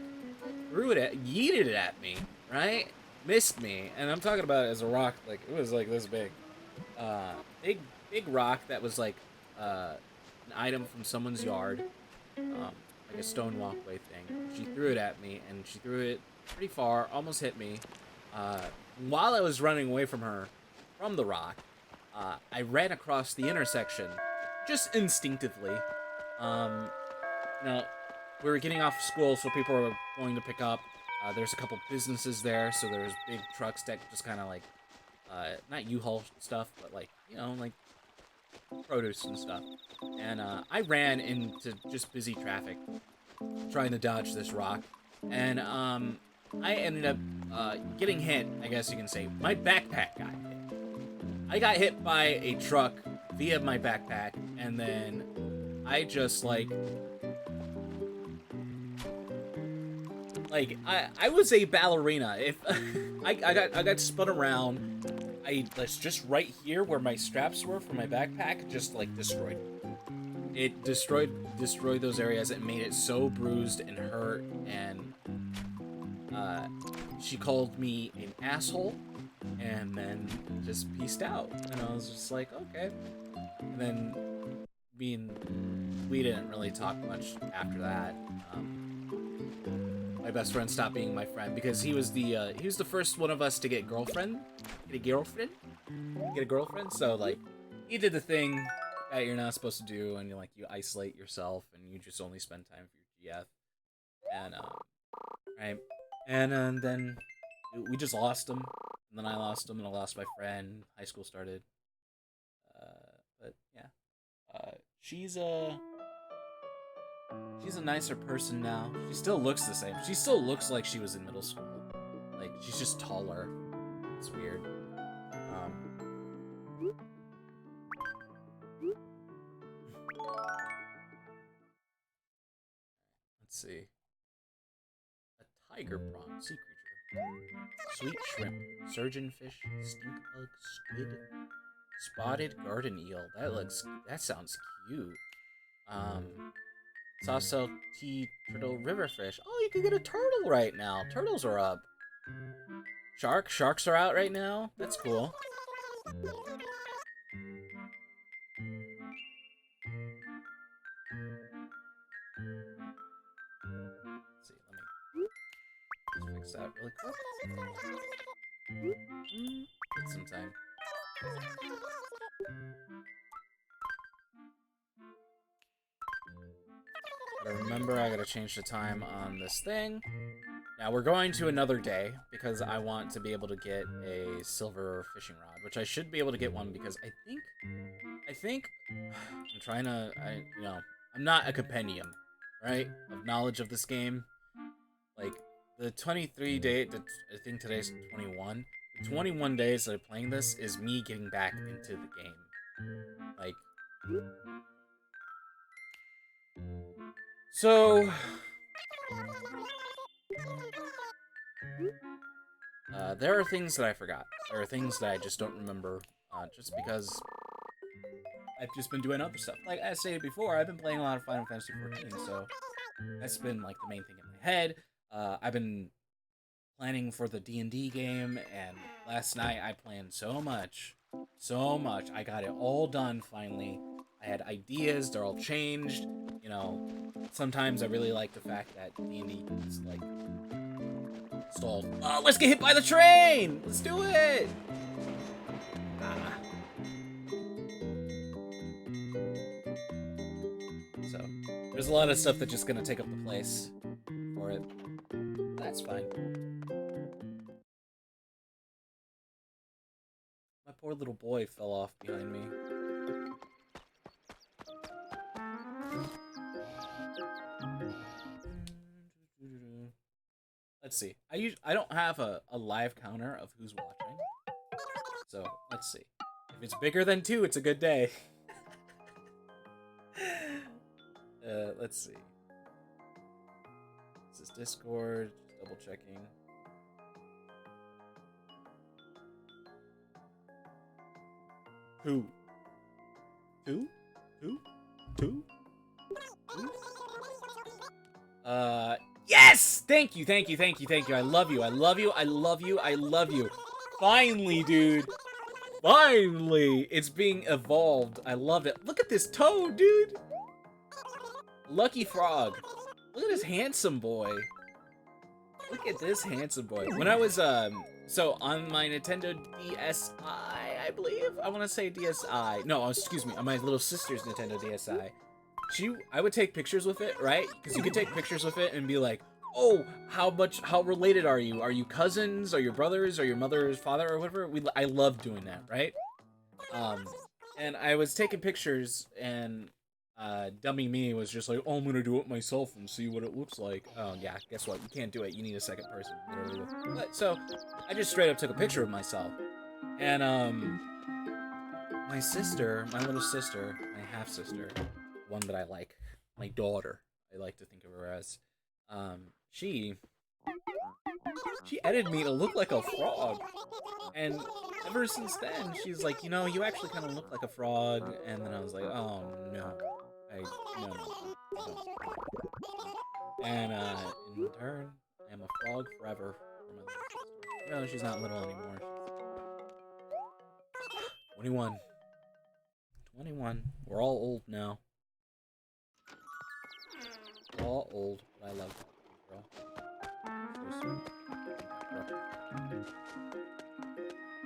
Speaker 1: yeeted it at me, right? Missed me, and I'm talking about it as a rock, like it was like this big, big rock that was like an item from someone's yard, like a stone walkway thing. She threw it at me, and she threw it pretty far, almost hit me. While I was running away from her, from the rock, I ran across the intersection, just instinctively. Um, we were getting off school, so people were going to pick up. There's a couple businesses there, so there's big trucks that just kind of like, not U-Haul stuff, but like, like produce and stuff. And I ran into just busy traffic, trying to dodge this rock. And I ended up getting hit, I guess you can say. My backpack got hit. I got hit by a truck via my backpack, and then I just like I was a ballerina. If I got spun around, that's just right here where my straps were for my backpack, just like destroyed. It destroyed those areas. It made it so bruised and hurt, and she called me an asshole, and then just peaced out. And I was just like, okay. And then we didn't really talk much after that. My best friend stopped being my friend because he was the first one of us to get a girlfriend. So like, he did the thing that you're not supposed to do, and you isolate yourself, and you just only spend time for your GF. And right, and then we just lost him, and then I lost him, and I lost my friend. High school started. But yeah, she's a nicer person now. She still looks the same. She still looks like she was in middle school. Like, she's just taller. It's weird. Let's see. A tiger prawn, sea creature. Sweet shrimp, surgeonfish, stink bug, squid, spotted garden eel. That sounds cute. Soft-shell tea turtle riverfish. Oh, you can get a turtle right now. Turtles are up. Sharks are out right now. That's cool. Let's see, let me fix that really quick. Take some time. Gotta remember, I gotta change the time on this thing. Now, we're going to another day, because I want to be able to get a silver fishing rod, which I should be able to get one, because I think, I'm trying to, I'm not a compendium, right, of knowledge of this game. Like, the 23 day, I think today's 21, the 21 days that I'm playing this is me getting back into the game. Like, so, there are things that I forgot. There are things that I just don't remember, just because I've just been doing other stuff. Like I stated before, I've been playing a lot of Final Fantasy XIV, so that's been like the main thing in my head. I've been planning for the D&D game, and last night I planned so much. I got it all done finally. I had ideas, they're all changed. Sometimes I really like the fact that D&D is like stalled. Oh, let's get hit by the train! Let's do it! So, there's a lot of stuff that's just gonna take up the place for it. That's fine. My poor little boy fell off behind me. Let's see. I don't have a live counter of who's watching. So, let's see. If it's bigger than 2, it's a good day. Let's see. This is Discord. Just double checking. Who? Yes! Thank you. I love you. Finally, dude. Finally! It's being evolved. I love it. Look at this toad, dude! Lucky frog. Look at this handsome boy. When I was So on my Nintendo DSi, I believe, I want to say DSi. No, excuse me, on my little sister's Nintendo DSi. I would take pictures with it, right? Because you could take pictures with it and be like, oh, how related are you? Are you cousins? Are you brothers? Are your mother's father or whatever? I love doing that, right? And I was taking pictures, and dummy me was just like, oh, I'm gonna do it myself and see what it looks like. Oh yeah, guess what? You can't do it. You need a second person, literally. So I just straight up took a picture of myself, and my sister, my little sister, my half sister, one that I like, my daughter, I like to think of her as, she edited me to look like a frog. And ever since then, she's like, you know, you actually kind of look like a frog. And then I was like, oh no, no. And in turn, I am a frog forever for my little sister. No, she's not little anymore. She's 21. 21. We're all old now. We're all old, but I love that girl. So sweet.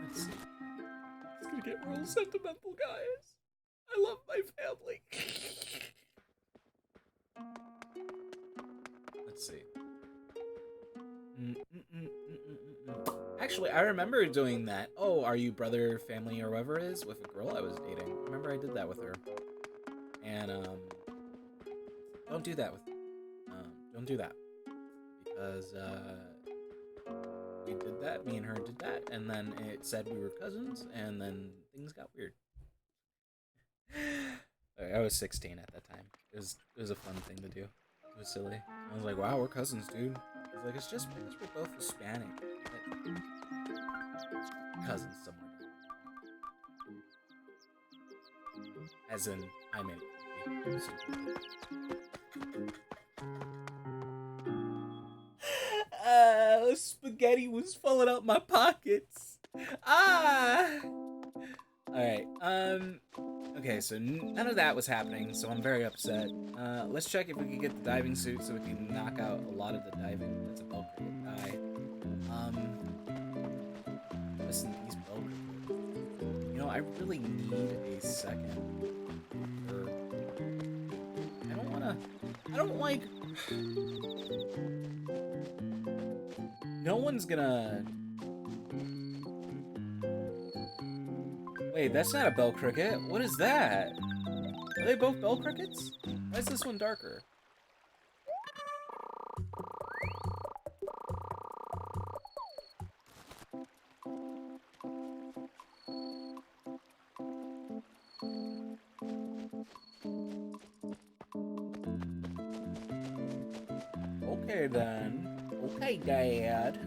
Speaker 1: Let's see. It's gonna get real sentimental, guys. I love my family. Let's see. Actually, I remember doing that. Oh, are you brother, family, or whoever it is with a girl I was dating? I remember I did that with her. And don't do that with. Don't do that because we did that. Me and her did that, and then it said we were cousins, and then things got weird. I was 16 at that time. It was a fun thing to do. It was silly. I was like, wow, we're cousins, dude. I was like, it's just because we're both Hispanic. Cousins somewhere. As in, I made it. Spaghetti was falling out my pockets. Alright, okay, so none of that was happening, so I'm very upset. Let's check if we can get the diving suit so we can knock out a lot of the diving. That's a bell cricket guy. Listen, these bell crickets. You know, I really need a second. I don't like... No one's gonna... Wait, that's not a bell cricket. What is that? Are they both bell crickets? Why is this one darker? Okay then. Okay, Dad.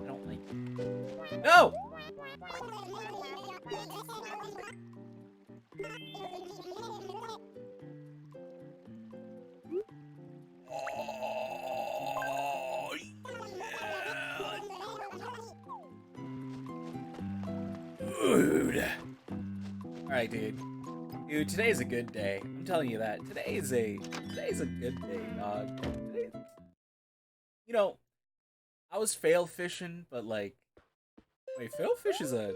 Speaker 1: I don't like it. No! Oh, yeah. Dude. Alright, dude. Dude, today's a good day. I'm telling you that. Today's a good day, dog. You know, I was fail fishing, but like, wait, fail fish is a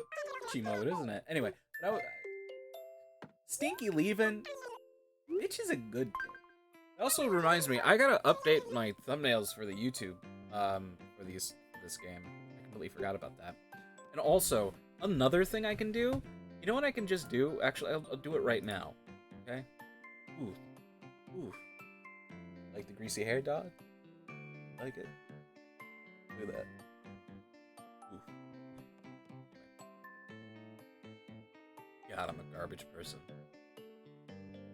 Speaker 1: cheat mode, isn't it? Anyway, but Stinky leaving, bitch is a good day. It also reminds me, I gotta update my thumbnails for the YouTube, for this game. I completely forgot about that. And also, another thing I can do. You know what I can just do? Actually, I'll do it right now. Okay? Ooh. Ooh. Like the greasy hair dog? Like it? Look at that. Ooh. God, I'm a garbage person.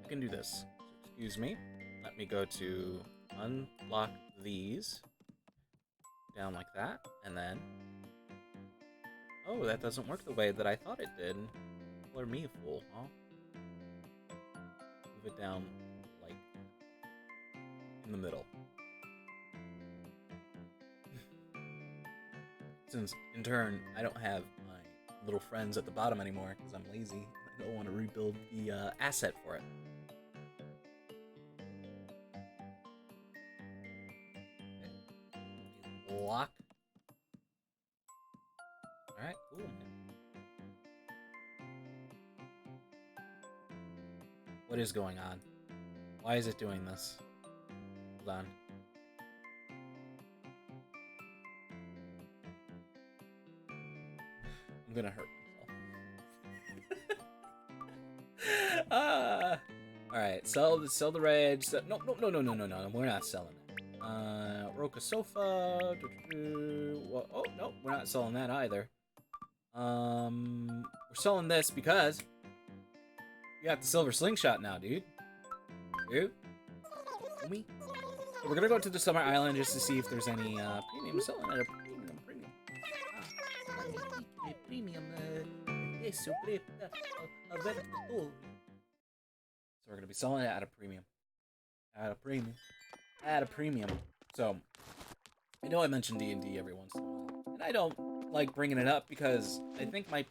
Speaker 1: I can do this. Excuse me. Let me go to unlock these. Down like that. And then... Oh, that doesn't work the way that I thought it did. Or me a fool, huh? Move it down, like, in the middle. Since, in turn, I don't have my little friends at the bottom anymore, because I'm lazy. I don't want to rebuild the asset for it. Okay. Lock. Alright, cool, man. What is going on? Why is it doing this? Hold on. I'm gonna hurt myself. Alright, sell the red. No, we're not selling it. Roka sofa. Oh, no, we're not selling that either. We're selling this because you got the silver slingshot now, dude. Dude? Me? So we're gonna go to the summer island just to see if there's any premium selling at a premium. Premium. So we're gonna be selling it at a premium. At a premium. So I know I mention D&D every once in a while, and I don't like bringing it up because I think I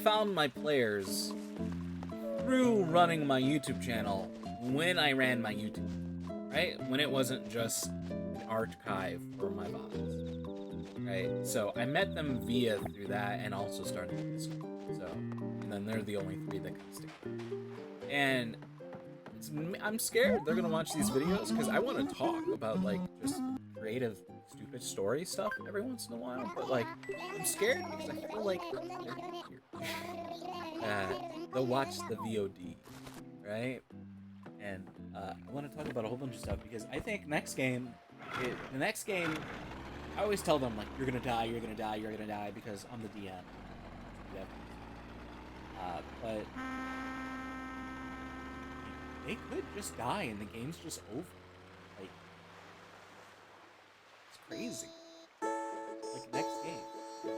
Speaker 1: found my players through running my YouTube channel when I ran my YouTube, right? When it wasn't just an archive for my VODs, right? So I met them through that and also started with Discord. So, and then they're the only 3 that can stick with me. And I'm scared they're gonna watch these videos because I want to talk about like just creative, stupid story stuff every once in a while. But like, I'm scared because I feel like they'll watch the VOD, right? And I want to talk about a whole bunch of stuff because I think the next game, I always tell them like, you're gonna die because I'm the DM. But they could just die and the game's just over. Like, it's crazy. Like, next game, you know?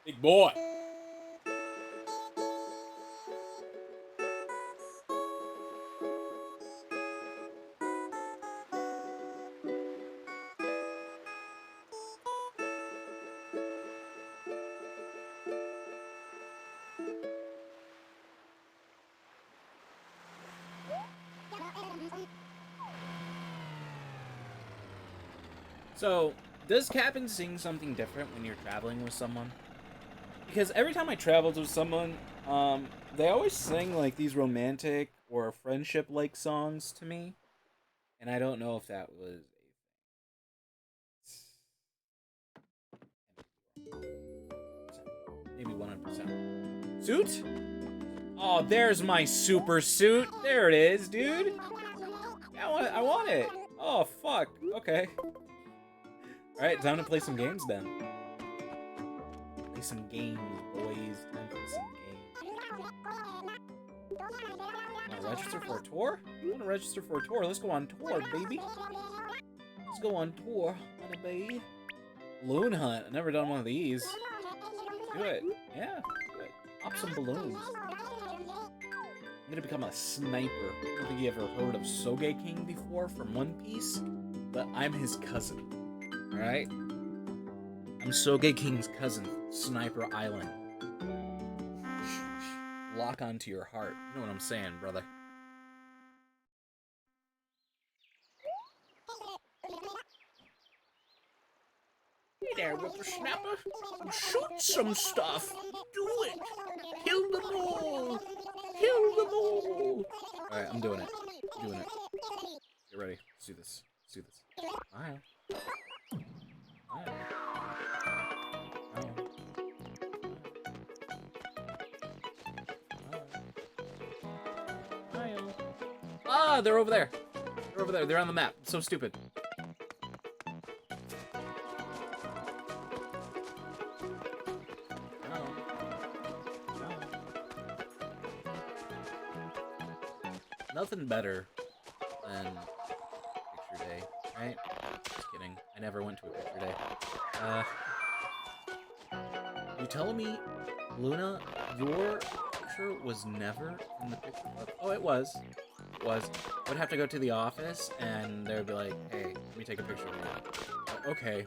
Speaker 1: Big boy. So, does Captain sing something different when you're traveling with someone? Because every time I traveled with someone, they always sing like these romantic or friendship-like songs to me, and I don't know if that was maybe 100%. Suit? Oh, there's my super suit. There it is, dude. Yeah, I want it. Oh, fuck. Okay. Alright, time to play some games then. Play some games, boys. Time to play some games. Wanna register for a tour? You wanna register for a tour? Let's go on tour, baby. Let's go on tour, wanna be. Balloon hunt. I've never done one of these. Do it. Yeah, do it. Pop some balloons. I'm gonna become a sniper. I don't think you ever heard of Sogeking before from One Piece, but I'm his cousin. Alright? I'm Sogeking's cousin, Sniper Island. Lock onto your heart. You know what I'm saying, brother. Hey there, whippersnapper. Shoot some stuff. Do it. Kill them all. Kill them all. Alright, I'm doing it. Get ready. Let's do this. Smile. Ah, they're over there. They're on the map. It's so stupid. nothing better than picture day, right? Just kidding. I never went to a picture day. You telling me, Luna, your picture was never in the picture book? Oh, it was. It was. I would have to go to the office, and they would be like, hey, let me take a picture of you. Okay.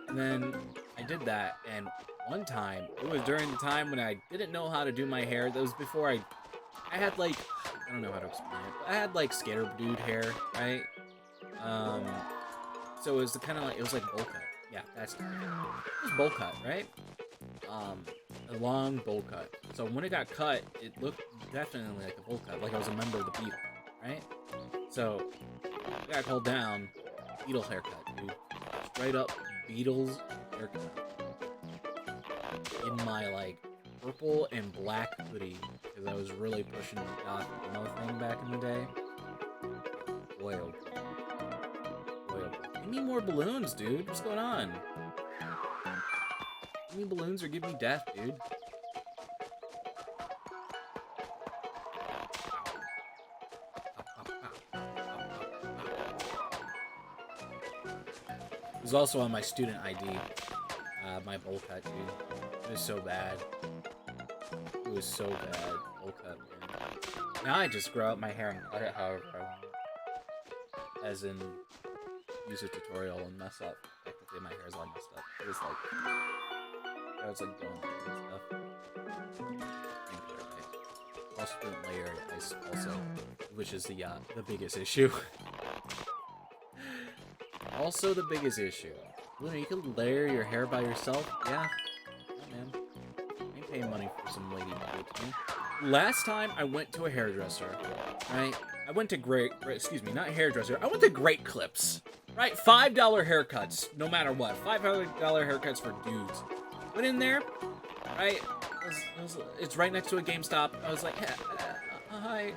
Speaker 1: And then I did that, and one time, it was during the time when I didn't know how to do my hair. That was before I had, like, I don't know how to explain it, but I had, like, skater dude hair, right? So it was kind of like, it was like bowl cut. Yeah, that's it. It was bowl cut, right? A long bowl cut. So when it got cut, it looked definitely like a bowl cut, like I was a member of the Beatles, right? So I got called down, Beatles haircut, dude. Straight up Beatles haircut. In my, like, purple and black hoodie, because I was really pushing the goth emo thing back in the day. Boy, oh boy. Boy, oh boy. Give me more balloons, dude. What's going on? Give me balloons or give me death, dude. It was also on my student ID. My bowl cut, dude. It was so bad. It was so bad. Bowl cut, man. Now I just grow out my hair and cut it however I want. As in, use a tutorial and mess up. Technically, my hair is all messed up. It was like, I was like going and stuff. Also didn't layer ice also, which is the biggest issue. Also the biggest issue. Luna, you can layer your hair by yourself? Yeah. Yeah, man. I ain't paying money for some lady to do it to me. Last time I went to a hairdresser, right? I went to excuse me, not hairdresser. I went to Great Clips, right? $5 haircuts, no matter what. $5 haircuts for dudes. Went in there, right? It's right next to a GameStop. I was like, hi,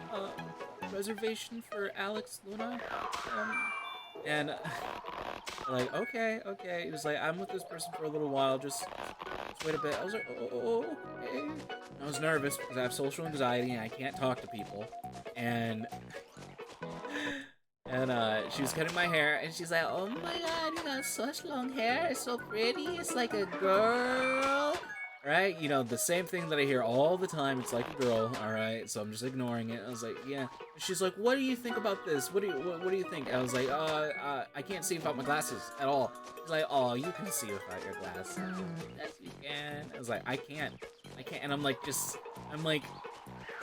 Speaker 1: reservation for Alex Luna? And like, okay. He was like, I'm with this person for a little while, just wait a bit. I was like, oh, okay. I was nervous because I have social anxiety and I can't talk to people. And she was cutting my hair and she's like, oh my god, you got such long hair, it's so pretty, it's like a girl. Right? You know, the same thing that I hear all the time. It's like a girl, alright? So I'm just ignoring it. I was like, yeah. She's like, what do you think about this? What do you think? I was like, I can't see without my glasses at all. She's like, oh, you can see without your glasses. Yes, you can. I was like, I can't. And I'm like,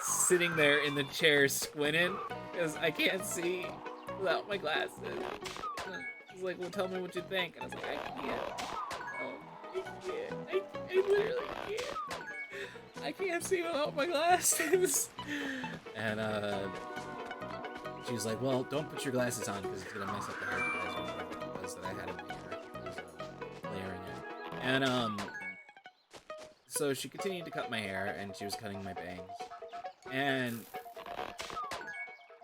Speaker 1: sitting there in the chair squinting because I can't see without my glasses. She's like, well, tell me what you think. And I was like, I can't. I literally can't. I can't see without my glasses. And she's like, well, don't put your glasses on because it's gonna mess up the hair ties or whatever it was that I had in my hair. I was layering it. And so she continued to cut my hair and she was cutting my bangs. And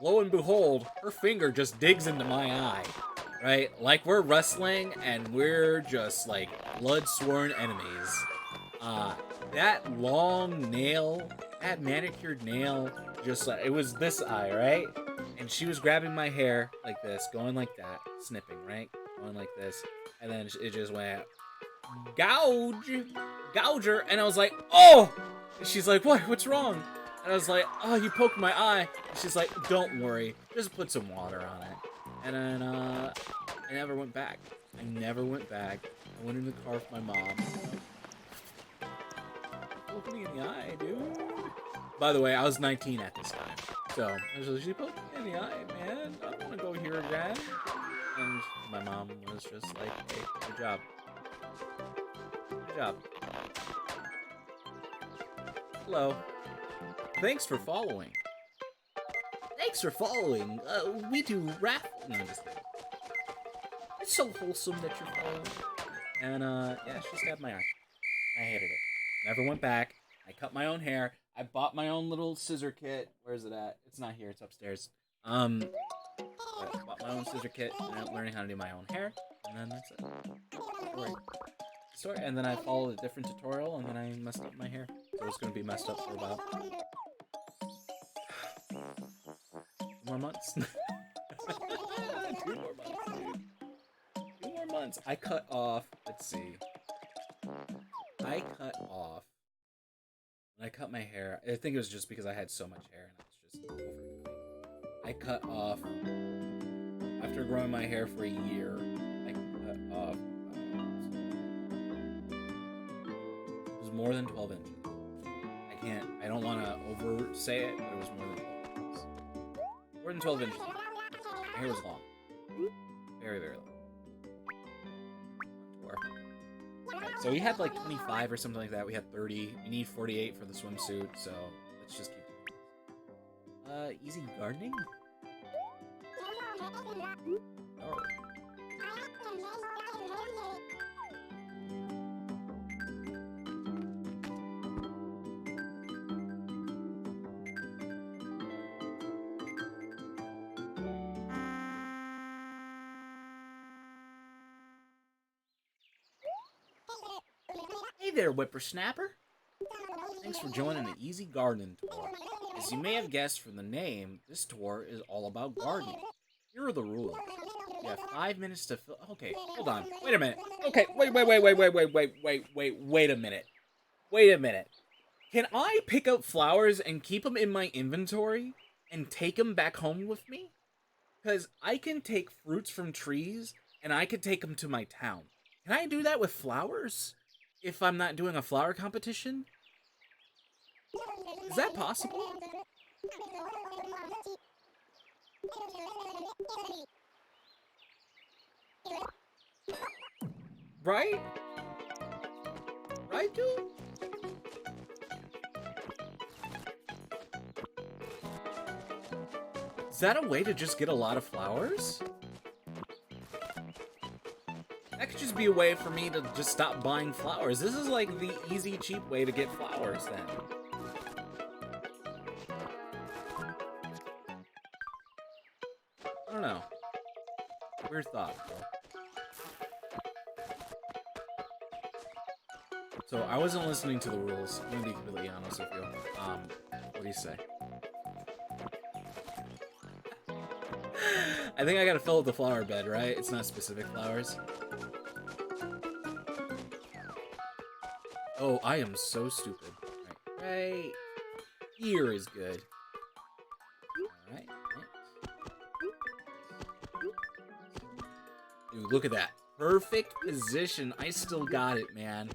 Speaker 1: lo and behold, her finger just digs into my eye. Right? Like we're wrestling and we're just like blood-sworn enemies. That long nail, that manicured nail, just like, it was this eye, right? And she was grabbing my hair like this, going like that, snipping, right? Going like this. And then it just went, gouger. And I was like, oh! And she's like, what's wrong? And I was like, oh, you poked my eye. And she's like, don't worry, just put some water on it. And then, I never went back. I went in the car with my mom. Look me in the eye, dude. By the way, I was 19 at this time. So, I was like, she poked me in the eye, man. I don't want to go here again. And my mom was just like, hey, good job. Good job. Hello. Thanks for following. We do raffle. No, I'm just kidding. It's so wholesome that you're following. And, yeah, she stabbed my eye. I hated it. Never went back. I cut my own hair. I bought my own little scissor kit. Where is it at? It's not here. It's upstairs. I bought my own scissor kit. And I'm learning how to do my own hair. And then that's it. Story. And then I followed a different tutorial. And then I messed up my hair. So it's going to be messed up for a while. more months. 2 more months, dude. 2 more months. I cut off. Let's see. I cut off. When I cut my hair, I think it was just because I had so much hair and I was just overdoing it. I cut off after growing my hair for a year. I cut off. It was more than 12 inches. I don't want to oversay it, but it was more than 12 inches. More than 12 inches. My hair was long. Very, very long. Right, so we had like 25 or something like that. We had 30. We need 48 for the swimsuit, so let's just keep doing this. Easy gardening? Oh. Hey there, whippersnapper! Thanks for joining the Easy Gardening Tour. As you may have guessed from the name, this tour is all about gardening. Here are the rules. You have 5 minutes to fill. Okay, hold on. Wait a minute. Okay, wait a minute. Wait a minute. Can I pick up flowers and keep them in my inventory and take them back home with me? Because I can take fruits from trees and I could take them to my town. Can I do that with flowers? If I'm not doing a flower competition? Is that possible? Right? Right, dude? Is that a way to just get a lot of flowers? That could just be a way for me to just stop buying flowers. This is like the easy, cheap way to get flowers then. I don't know. Weird thought, bro. So I wasn't listening to the rules. I'm gonna be completely honest with you. What do you say? I think I gotta fill up the flower bed, right? It's not specific flowers. Oh, I am so stupid. Right here is good. Alright. Dude, look at that. Perfect position. I still got it, man.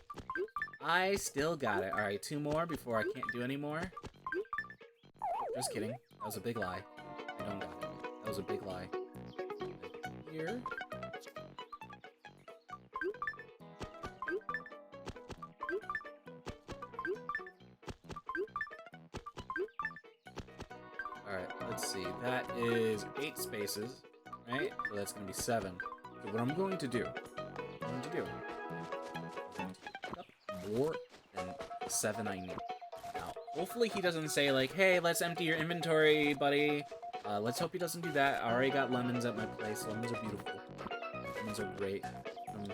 Speaker 1: I still got it. Alright, 2 more before I can't do any more. Just kidding. That was a big lie. I don't got it. That was a big lie. Here. Alright, let's see. That is 8 spaces, right? So that's going to be 7. So what I'm going to do, more than the 7 I need. Now, hopefully he doesn't say like, hey, let's empty your inventory, buddy. Let's hope he doesn't do that. I already got lemons at my place. Lemons are beautiful. Lemons are great. From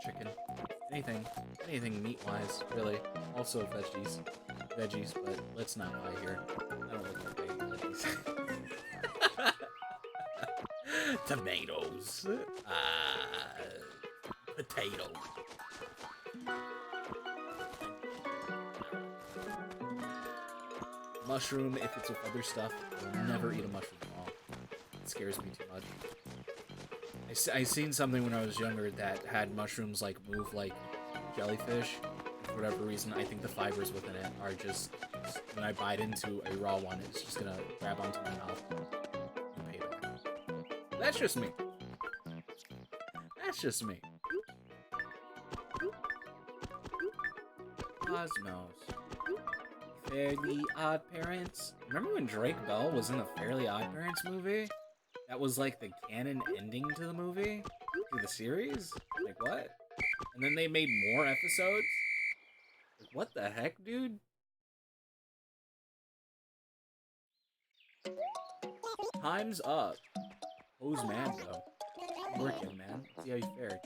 Speaker 1: chicken. Anything meat-wise, really. Also veggies, but let's not lie here. I don't look like I eat veggies. Tomatoes. Potato. Mushroom, if it's with other stuff, I'll never eat a mushroom at all. It scares me too much. I seen something when I was younger that had mushrooms like move like jellyfish. For whatever reason, I think the fibers within it are just when I bite into a raw one, it's just gonna grab onto my mouth and pay back. That's just me. That's just me. Cosmos. Fairly Odd Parents. Remember when Drake Bell was in the Fairly Odd Parents movie? That was like the canon ending to the movie? To the series? Like what? And then they made more episodes? Like, what the heck, dude? Time's up. Who's mad though? I'm working, man. See how you fared.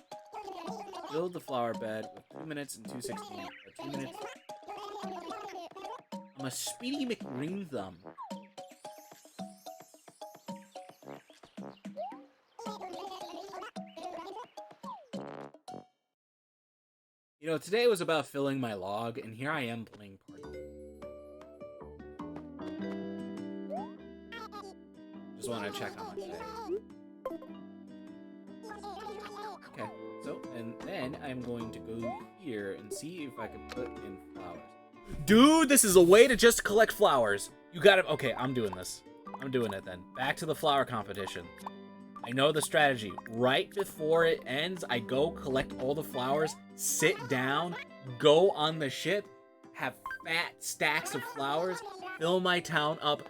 Speaker 1: Build the flower bed with 2 minutes and 2:16. 2 minutes. I'm a speedy McGreen thumb. You know, today was about filling my log, and here I am playing party. Just want to check on my day. Okay, so, and then I'm going to go here and see if I can put in flowers. Dude, this is a way to just collect flowers. You gotta, okay, I'm doing this. I'm doing it then. Back to the flower competition. I know the strategy. Right before it ends, I go collect all the flowers, sit down, go on the ship, have fat stacks of flowers, fill my town up.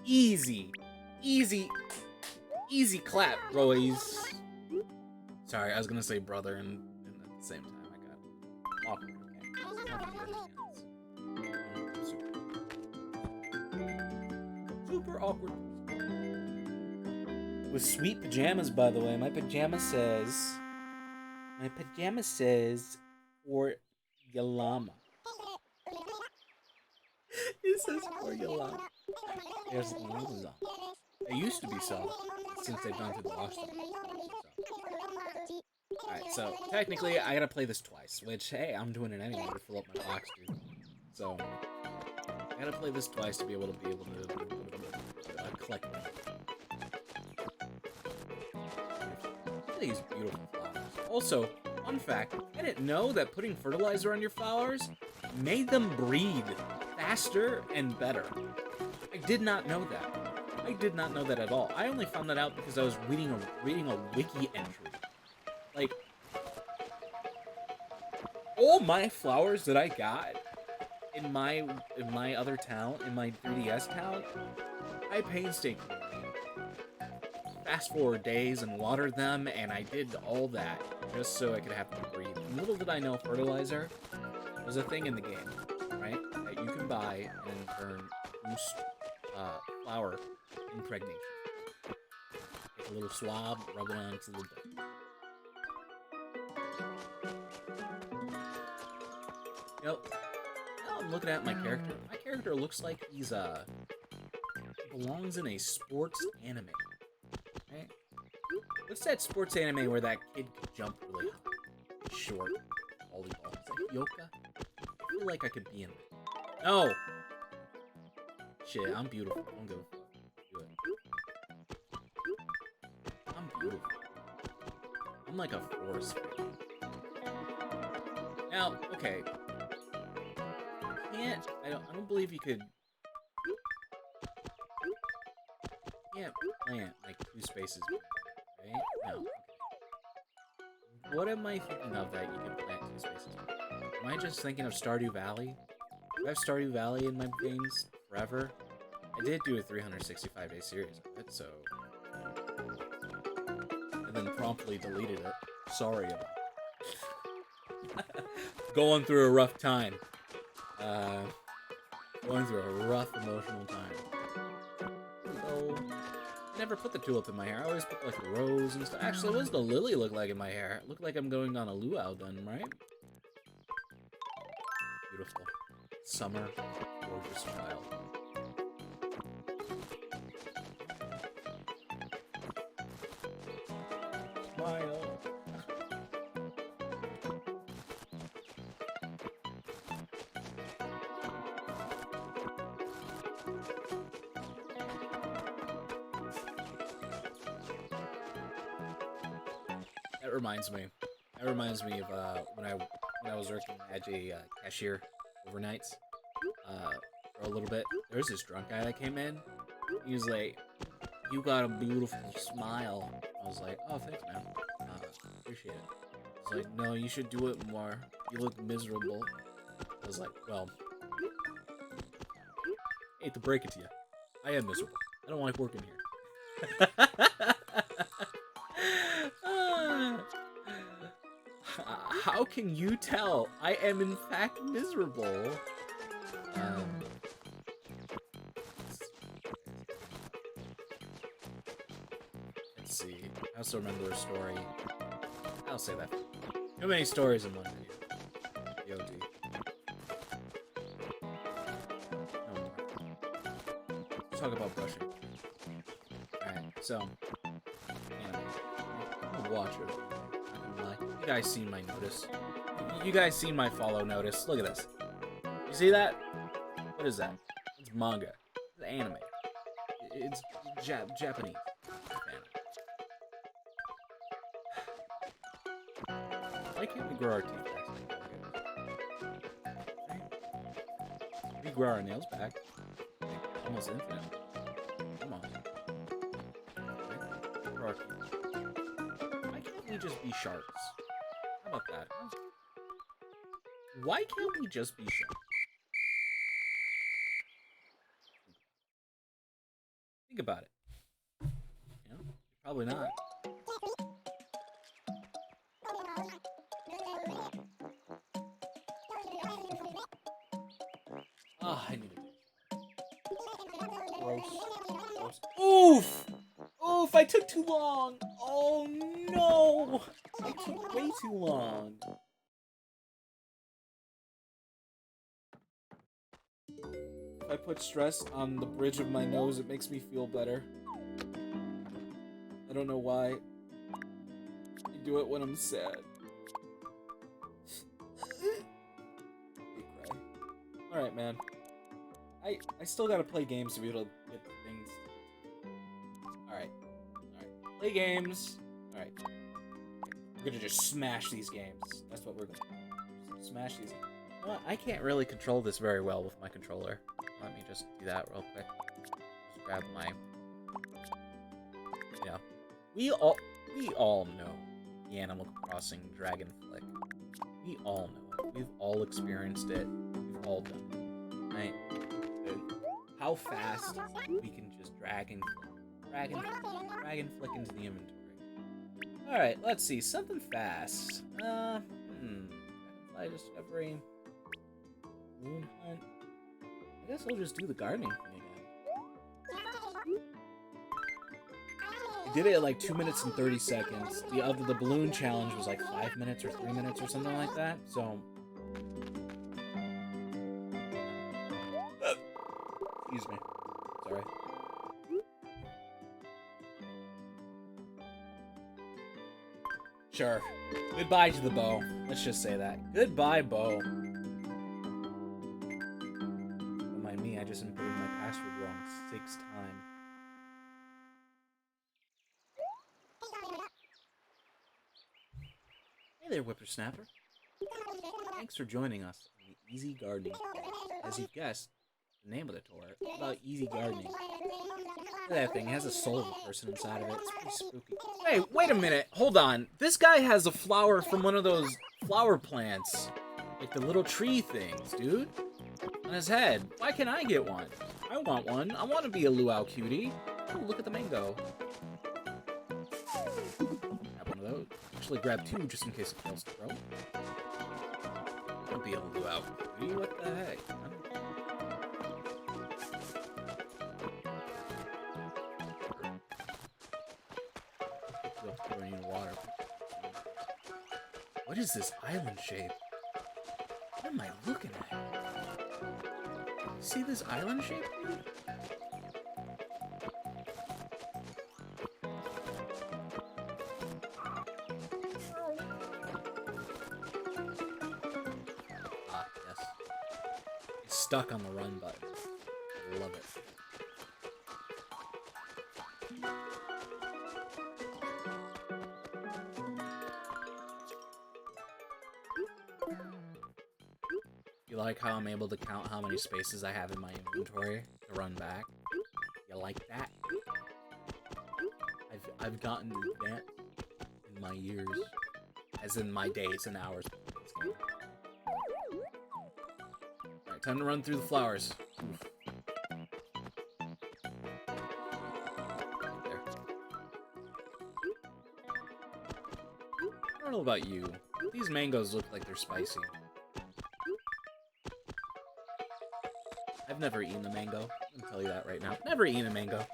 Speaker 1: Easy. Easy. Easy clap, boys. Sorry, I was gonna say brother, and at the same time, I got awkward. Super awkward. With sweet pajamas, by the way. My pajama says for Yalama. It says for Yalama. There's llamas on. They used to be so, since they've gone through the wash. Alright, so technically I gotta play this twice, which, hey, I'm doing it anyway to fill up my box, dude. So I gotta play this twice to be able to collect them. Look at these beautiful flowers. Also, fun fact, I didn't know that putting fertilizer on your flowers made them breed faster and better. I did not know that. I did not know that at all. I only found that out because I was reading a wiki entry. Like, all my flowers that I got in my other town, in my 3DS town, I painstakingly fast forward days and watered them, and I did all that just so I could have them breathe. And little did I know fertilizer was a thing in the game, right? That you can buy and in turn boost flower impregnation. Take a little swab, rub it onto the bit. You know, now I'm looking at my character. My character looks like he's belongs in a sports anime. Right? What's that sports anime where that kid could jump really high? Short volleyball. Is that Yoka? I feel like I could be in it. No! Shit, I'm beautiful. I'm good. Do it. I'm beautiful. I'm like a forest. Now, okay. I don't believe you could. You can't plant like 2 spaces, right? No. What am I thinking of that you can plant 2 spaces? Am I just thinking of Stardew Valley? I have Stardew Valley in my games forever. I did do a 365-day series of it, so. And then promptly deleted it. Sorry about it. Going through a rough time. Going through a rough emotional time. So, I never put the tulip in my hair. I always put like the rose and stuff. Actually, what does the lily look like in my hair? It looked like I'm going on a luau done, right? Beautiful. Summer. Gorgeous child. Smile. That reminds me of when I was working as a cashier overnights for a little bit. There was this drunk guy that came in. He was like, "You got a beautiful smile." I was like, "Oh, thanks, man. Appreciate it." He's like, "No, you should do it more. You look miserable." I was like, "Well, hate to break it to you, I am miserable. I don't like working here." How can you tell I am in fact miserable? Let's see. I also remember a story. I'll say that. Too many stories in one video. VOD. No more. Let's talk about brushing. Alright, so. Anime. I'm a watcher. You guys seen my notice. You guys seen my follow notice. Look at this. You see that? What is that? It's manga. It's anime. It's Japanese. Why can't we grow our teeth back? We grow our nails back. Almost infinite. Come on. Grow our teeth. Why can't we just be sharks? How about that? Why can't we just be sharks? Think about it. You know, probably not. Ah, I need it. Gross. Gross. Oof! Oof, I took too long! Oh no! I took way too long. If I put stress on the bridge of my nose, it makes me feel better. I don't know why. I do it when I'm sad. I cry. Alright, man. I still gotta play games to be able to get things. Alright. Alright. Play games. Alright. We're gonna just smash these games. That's what we're gonna do. Smash these games. You know what? I can't really control this very well with my controller. Let me just do that real quick. Just grab my... Yeah. We all know the Animal Crossing Dragon Flick. We all know it. We've all experienced it. We've all done it. Right? How fast we can just drag and flick into the inventory. Alright, let's see. Something fast. Dragonfly discovery. Moon hunt. I guess I'll just do the gardening thing again. I did it at like 2 minutes and 30 seconds. The balloon challenge was like 5 minutes or 3 minutes or something like that. So excuse me. Sorry. Sure. Goodbye to the bow. Let's just say that. Goodbye, bow. Don't mind me, I just inputted my password wrong 6 times. Hey there, whippersnapper. Thanks for joining us on the Easy Gardening Tour. As you've guessed, the name of the tour is about easy gardening. Look at that thing, it has a soul of a person inside of it. It's pretty spooky. Hey, wait a minute, hold on. This guy has a flower from one of those flower plants. Like the little tree things, dude. On his head. Why can't I get one? I want one. I want to be a luau cutie. Oh, look at the mango. Grab one of those. Actually, grab 2 just in case it fails to grow. I'll be a luau cutie. What the heck? Water. What is this island shape? What am I looking at? See this island shape? Ah, yes. It's stuck on the run button. I love it. You like how I'm able to count how many spaces I have in my inventory to run back? You like that? I've gotten that in my years, as in my days and hours. Alright, time to run through the flowers. Oof. There. I don't know about you. These mangoes look like they're spicy. I've never eaten a mango. I can tell you that right now. Never eaten a mango.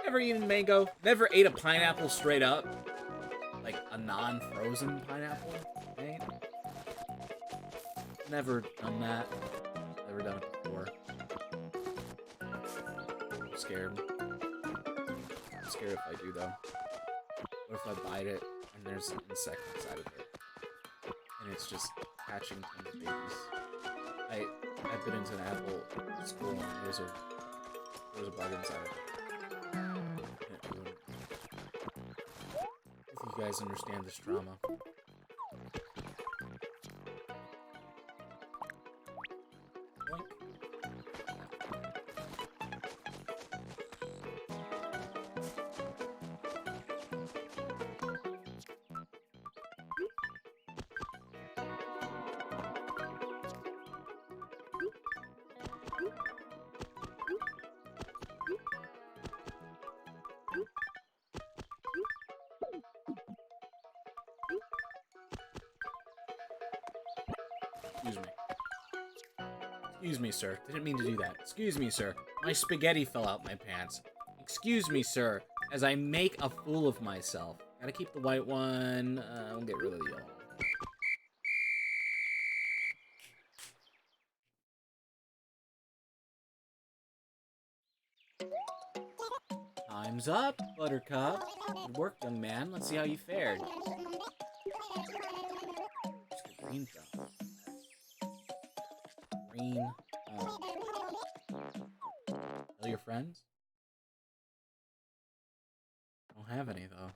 Speaker 1: Never eaten a mango. Never ate a pineapple straight up. Like a non-frozen pineapple. Okay? Never done that. Never done it before. I'm scared. I'm scared if I do though. What if I bite it and there's an insect inside of it? and it's just hatching tons of babies. I've been into an apple school, and there was a bug inside of it. If you guys understand this drama. Excuse me. Excuse me, sir. Didn't mean to do that. Excuse me, sir. My spaghetti fell out my pants. Excuse me, sir, as I make a fool of myself. Gotta keep the white one. We'll get rid of the yellow. Time's up, Buttercup. Good work, young man. Let's see how you fared. Green thumb. Green. Tell your friends? I don't have any, though.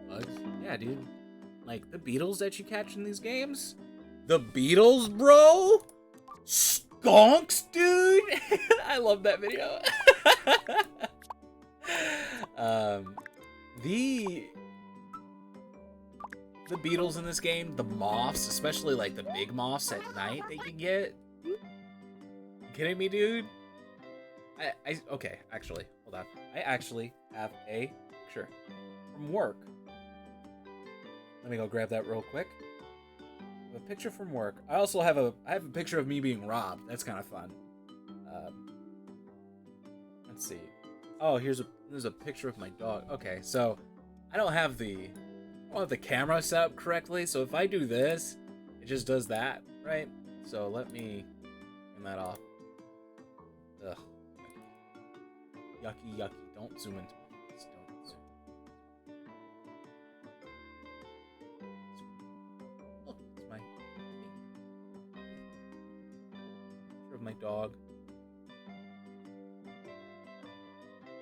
Speaker 1: Bugs? Yeah, dude. Like, the beetles that you catch in these games? The beetles, bro? Skunks, dude! I love that video. The beetles in this game, the moths, especially like the big moths at night that you get. You kidding me, dude? Okay, actually, hold on. I actually have a picture from work. Let me go grab that real quick. A picture from work. I also have a picture of me being robbed. That's kind of fun. Let's see. Oh, there's a picture of my dog. Okay, so I don't have the camera set up correctly. So if I do this, it just does that, right? So let me turn that off. Ugh. Yucky, yucky. Don't zoom into my face. Don't zoom. Look, it's my picture of my dog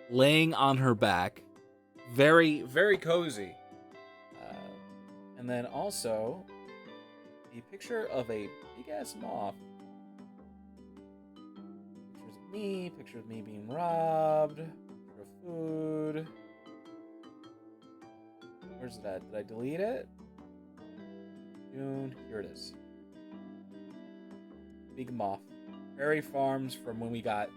Speaker 1: laying on her back, very, very cozy. And then also a picture of a big ass moth. Picture of me being robbed, picture of food. Where's it at? Did I delete it? June, here it is. Big moth. Prairie Farms from when we got,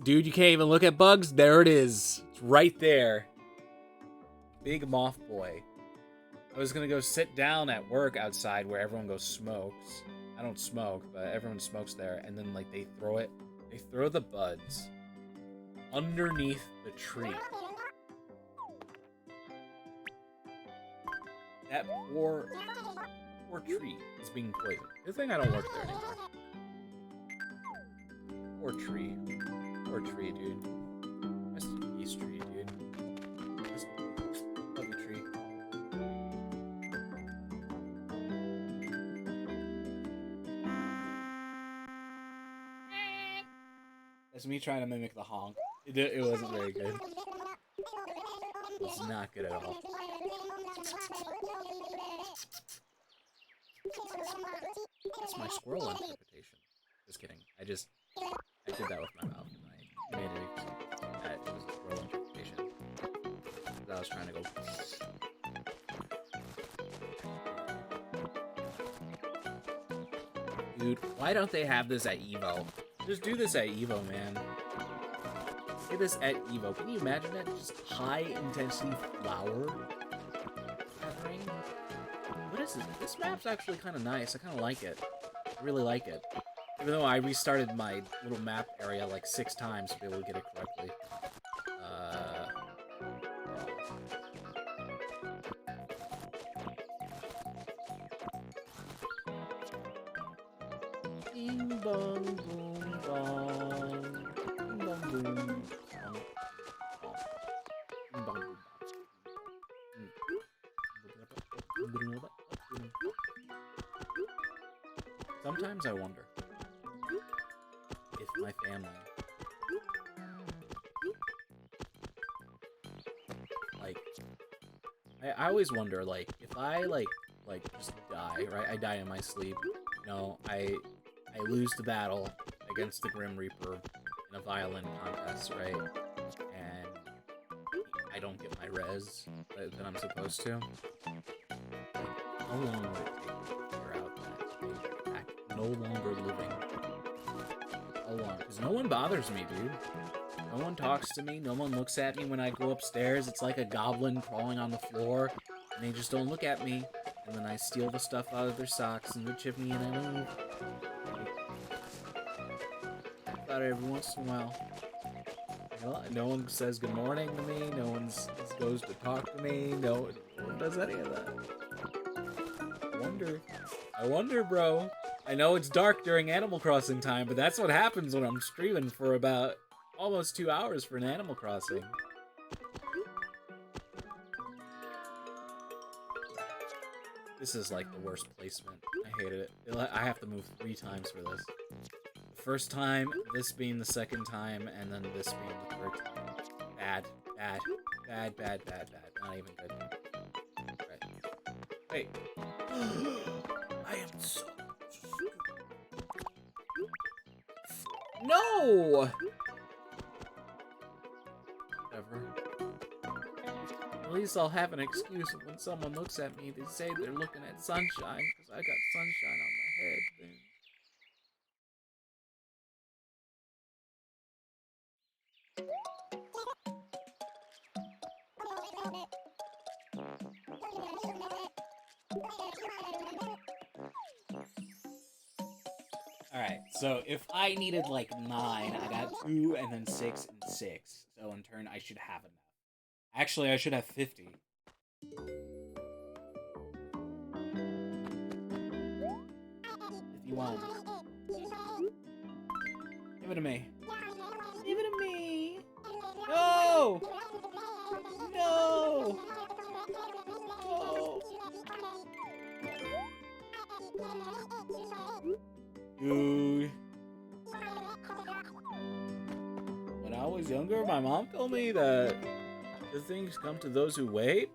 Speaker 1: dude, you can't even look at bugs. There it is. It's right there. Big moth boy. I was gonna go sit down at work outside where everyone goes smokes. I don't smoke, but everyone smokes there, and then like they throw the buds underneath the tree. That poor tree is being poisoned. Good thing I don't work there anymore. Poor tree, dude. Rest in peace, tree, dude. Rest in peace. Love you, tree. That's me trying to mimic the honk. It wasn't very good. It was not good at all. That's my squirrel interpretation. Just kidding. I did that with my mouth. I made it that it was a squirrel interpretation. I was trying to go. Dude, why don't they have this at Evo? Just do this at Evo, man. Do this at Evo. Can you imagine that? Just high intensity flower gathering. What is it? This map's actually kind of nice. I kind of like it. I really like it. Even though I restarted my little map area like 6 times to be able to get it correctly. Bing bong boom bong. Bing bong boom. Bing bong boom. Sometimes I wonder if my family, like, I always wonder, like, if I, like, just die, right? I die in my sleep. You know, I lose the battle against the Grim Reaper in a violin contest, right? And I don't get my res that I'm supposed to. How long would it take me to figure out that I'm no longer living? How long? Because no one bothers me, dude. No one talks to me. No one looks at me when I go upstairs. It's like a goblin crawling on the floor, and they just don't look at me. And then I steal the stuff out of their socks and their chimney, and I leave. About every once in a while. No one says good morning to me. No one goes to talk to me. No one does any of that. I wonder, bro. I know it's dark during Animal Crossing time, but that's what happens when I'm streaming for about almost 2 hours for an Animal Crossing. This is like the worst placement. I hated it. I have to move 3 times for this. The first time, this being the second time, and then this being the third time. Bad. Not even good. Right. Wait. I am so... No! Whatever. At least I'll have an excuse when someone looks at me. They say they're looking at sunshine, because I got sunshine on my head. Then. Alright, so if I needed like 9, I got 2 and then 6 and 6. So in turn, I should have enough. Actually, I should have 50. 51. Give it to me. Give it to me. No! No! Dude. When I was younger, my mom told me that good things come to those who wait.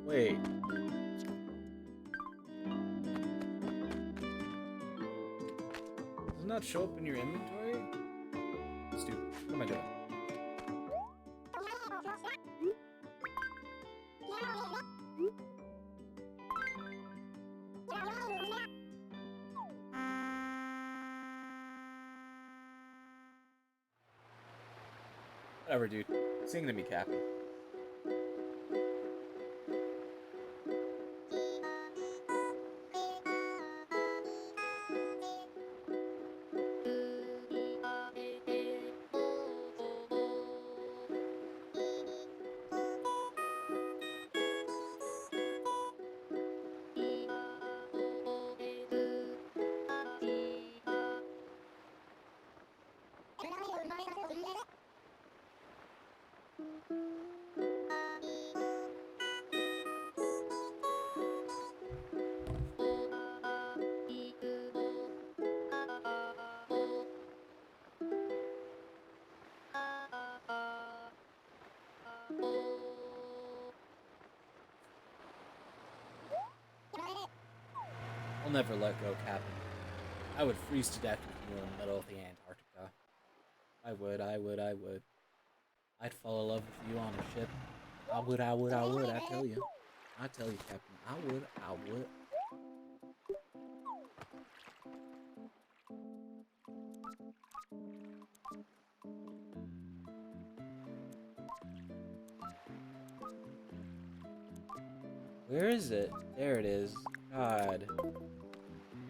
Speaker 1: Wait. Does it not show up in your inventory? Stupid. What am I doing? Whatever, dude. Sing to me, Captain. I'll never let go, Captain. I would freeze to death with you in the middle of the Antarctica. I would. I'd fall in love with you on a ship. I would, I tell you. I tell you, Captain, I would. Where is it? There it is. God.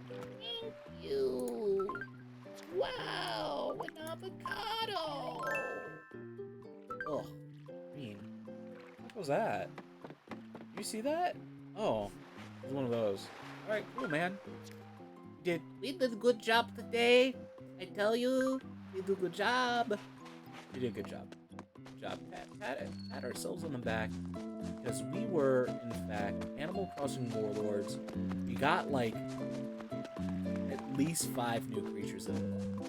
Speaker 1: Thank you. Wow, an avocado. Oh, green. was that? You see that? Oh, it was one of those. Alright, cool, man. We did a good job today. I tell you, we did a good job. We did a good job. Good job. Pat ourselves on the back. Because we were, in fact, Animal Crossing warlords. We got, like, at least 5 new creatures in it,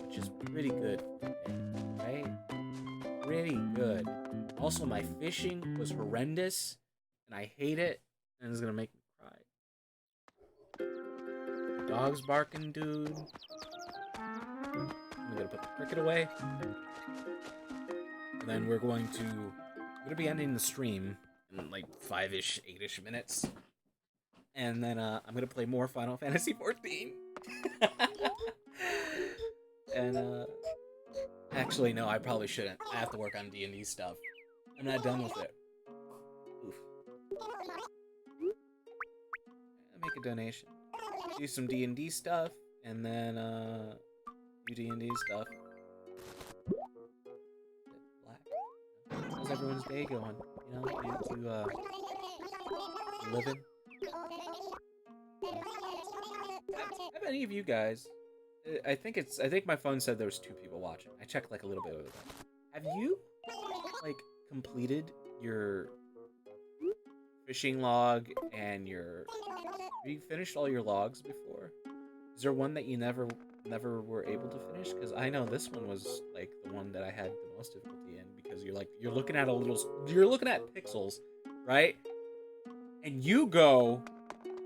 Speaker 1: which is pretty good, right? Pretty good. Also, my fishing was horrendous, and I hate it, and it's gonna make me cry. The dog's barking, dude. I'm gonna put the cricket away. And then we're going to be ending the stream in like 5-ish, 8-ish minutes. And then I'm gonna play more Final Fantasy XIV. And actually no, I probably shouldn't. I have to work on D&D stuff. I'm not done with it. Oof. Make a donation. Do some D&D stuff, and then do D&D stuff. Black. How's everyone's day going? You know, you living? Have any of you guys? I think my phone said there was 2 people watching. I checked like a little bit of it. Have you like completed your fishing log and have you finished all your logs before? Is there one that you never were able to finish? Because I know this one was like the one that I had the most difficulty in, because you're looking at pixels, right? And you go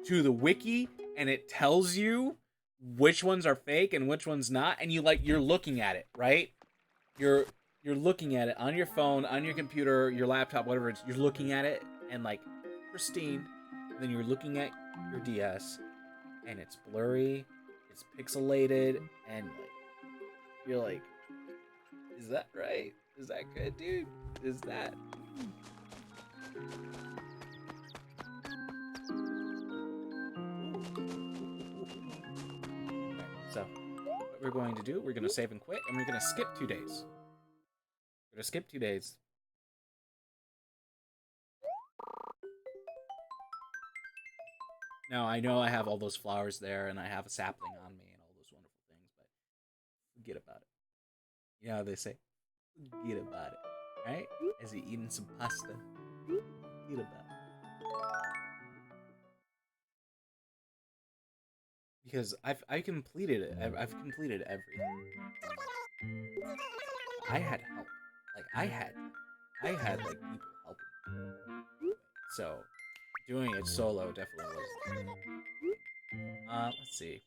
Speaker 1: to the wiki and it tells you which ones are fake and which ones not, and you're looking at it, right? You're looking at it on your phone, on your computer, your laptop, whatever it's, you're looking at it and like pristine. And then you're looking at your DS and it's blurry, it's pixelated, and like you're like, is that right? Is that good, dude? Is that? So, what we're going to do, we're going to save and quit, and we're going to skip 2 days. We're going to skip 2 days. Now, I know I have all those flowers there, and I have a sapling on me, and all those wonderful things, but forget about it. You know how they say, forget about it, right? As you're eating some pasta, forget about it. Because I've completed it. I've completed everything. I had help. Like I had like people helping. So doing it solo definitely wasn't. Let's see.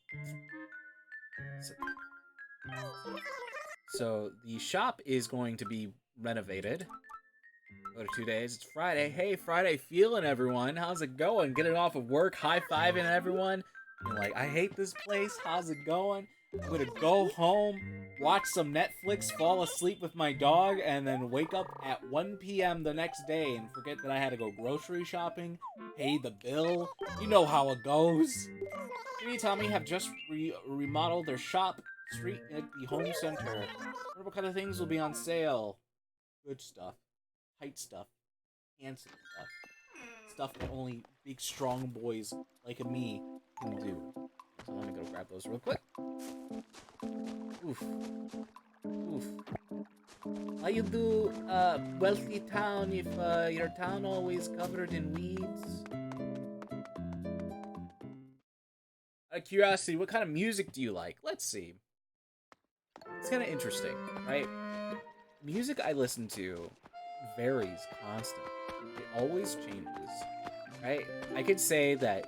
Speaker 1: So the shop is going to be renovated. Go to 2 days. It's Friday. Hey, Friday feeling, everyone. How's it going? Getting off of work, high-fiving everyone. You're like, I hate this place. How's it going? I'm gonna go home, watch some Netflix, fall asleep with my dog, and then wake up at 1 p.m. the next day and forget that I had to go grocery shopping, pay the bill. You know how it goes. Jimmy and Tommy have just remodeled their shop street at the home center. I wonder what kind of things will be on sale. Good stuff. Tight stuff. Handsome stuff. Stuff that only big, strong boys like me can do. So let me go grab those real quick. Oof. Oof. How you do, wealthy town, if your town always covered in weeds? Out of curiosity, what kind of music do you like? Let's see. It's kind of interesting, right? Music I listen to varies constantly. It always changes, right? I could say that,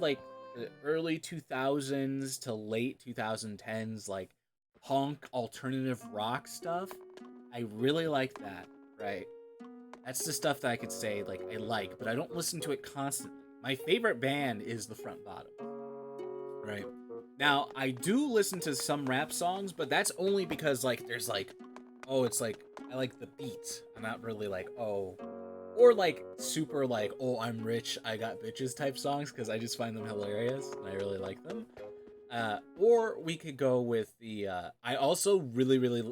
Speaker 1: like the early 2000s to late 2010s, like punk alternative rock stuff, I really like that, right? That's the stuff that I could say, like, I like, but I don't listen to it constantly. My favorite band is the Front Bottom, right? Now, I do listen to some rap songs, but that's only because, like, there's, like, oh, it's, like, I like the beat. I'm not really, like, oh, or, like, super, like, oh, I'm rich, I got bitches type songs, because I just find them hilarious, and I really like them. Or we could go with the, I also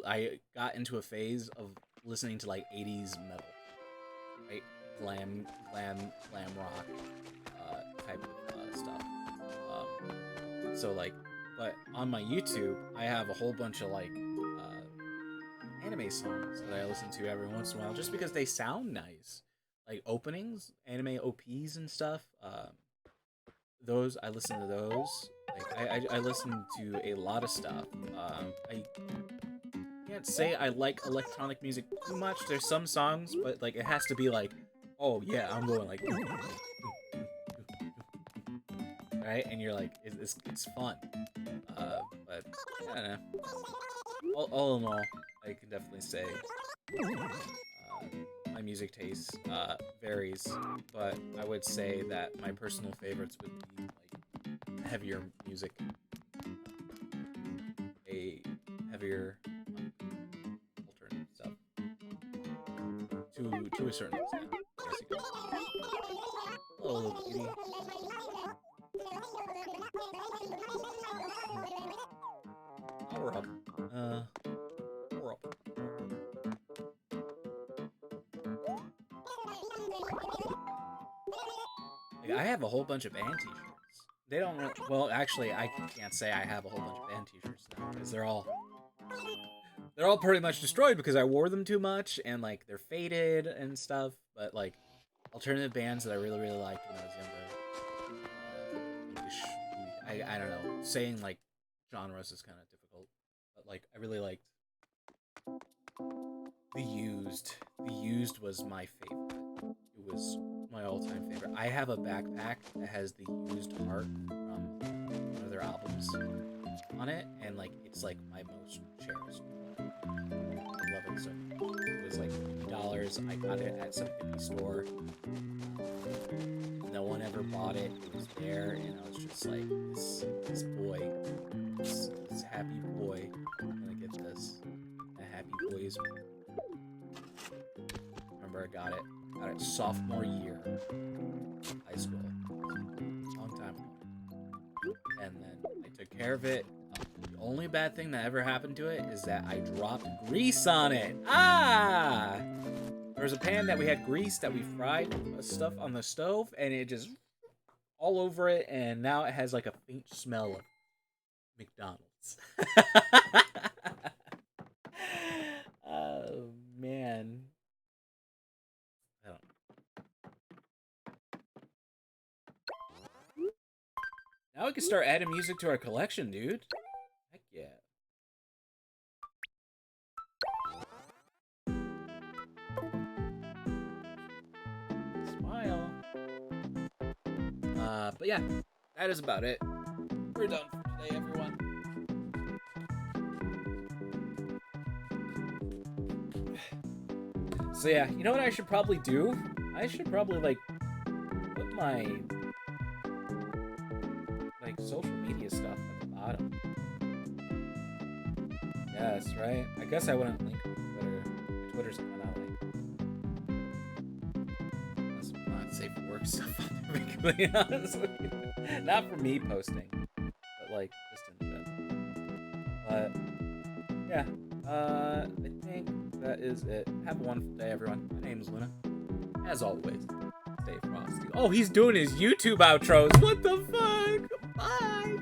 Speaker 1: I got into a phase of listening to, like, 80s metal. right? Glam rock type of stuff. So like, but on my YouTube, I have a whole bunch of like anime songs that I listen to every once in a while, just because they sound nice, like openings, anime OPs and stuff. Those I listen to those. Like I listen to a lot of stuff. I can't say I like electronic music too much. There's some songs, but like it has to be like, oh yeah, I'm going like, right, and you're like, it's fun. But I don't know. All in all, I can definitely say my music taste varies, but I would say that my personal favorites would be like heavier music, a heavier alternative stuff to a certain extent. I guess you could. Hello, little kitty. Power up. Power up. Like, I have a whole bunch of band t-shirts. They don't really, well, actually, I can't say I have a whole bunch of band t-shirts now, because they're all pretty much destroyed because I wore them too much, and like they're faded and stuff. But like alternative bands that I really liked when I was younger. I don't know. Saying like genres is kind of difficult, but like I really liked The Used. The Used was my favorite. It was my all-time favorite. I have a backpack that has The Used art from one of their albums on it, and like it's like my most cherished. I love it so much. It was like $50. I got it at some indie store. No one ever bought it. It was there, and I was just like, this boy, this happy boy, I'm gonna get this. A happy boy is. Remember, I got it sophomore year of high school. Long time ago. And then I took care of it. The only bad thing that ever happened to it is that I dropped grease on it. Ah! There was a pan that we had grease that we fried stuff on the stove, and it just all over it, and now it has like a faint smell of McDonald's. Oh, man. I don't know. Now we can start adding music to our collection, dude. Heck yeah. Smile. But yeah, that is about it. We're done for today, everyone. So yeah, you know what I should probably do? I should probably like put my like social media stuff at the bottom. Yes, right? I guess I wouldn't link Twitter. Twitter's kind of like that's not safe for work stuff. To be completely honest with you. Not for me posting, but like just in general. But yeah, I think that is it. Have a wonderful day, everyone. My name is Luna. As always, stay frosty. Oh, he's doing his YouTube outros. What the fuck? Bye.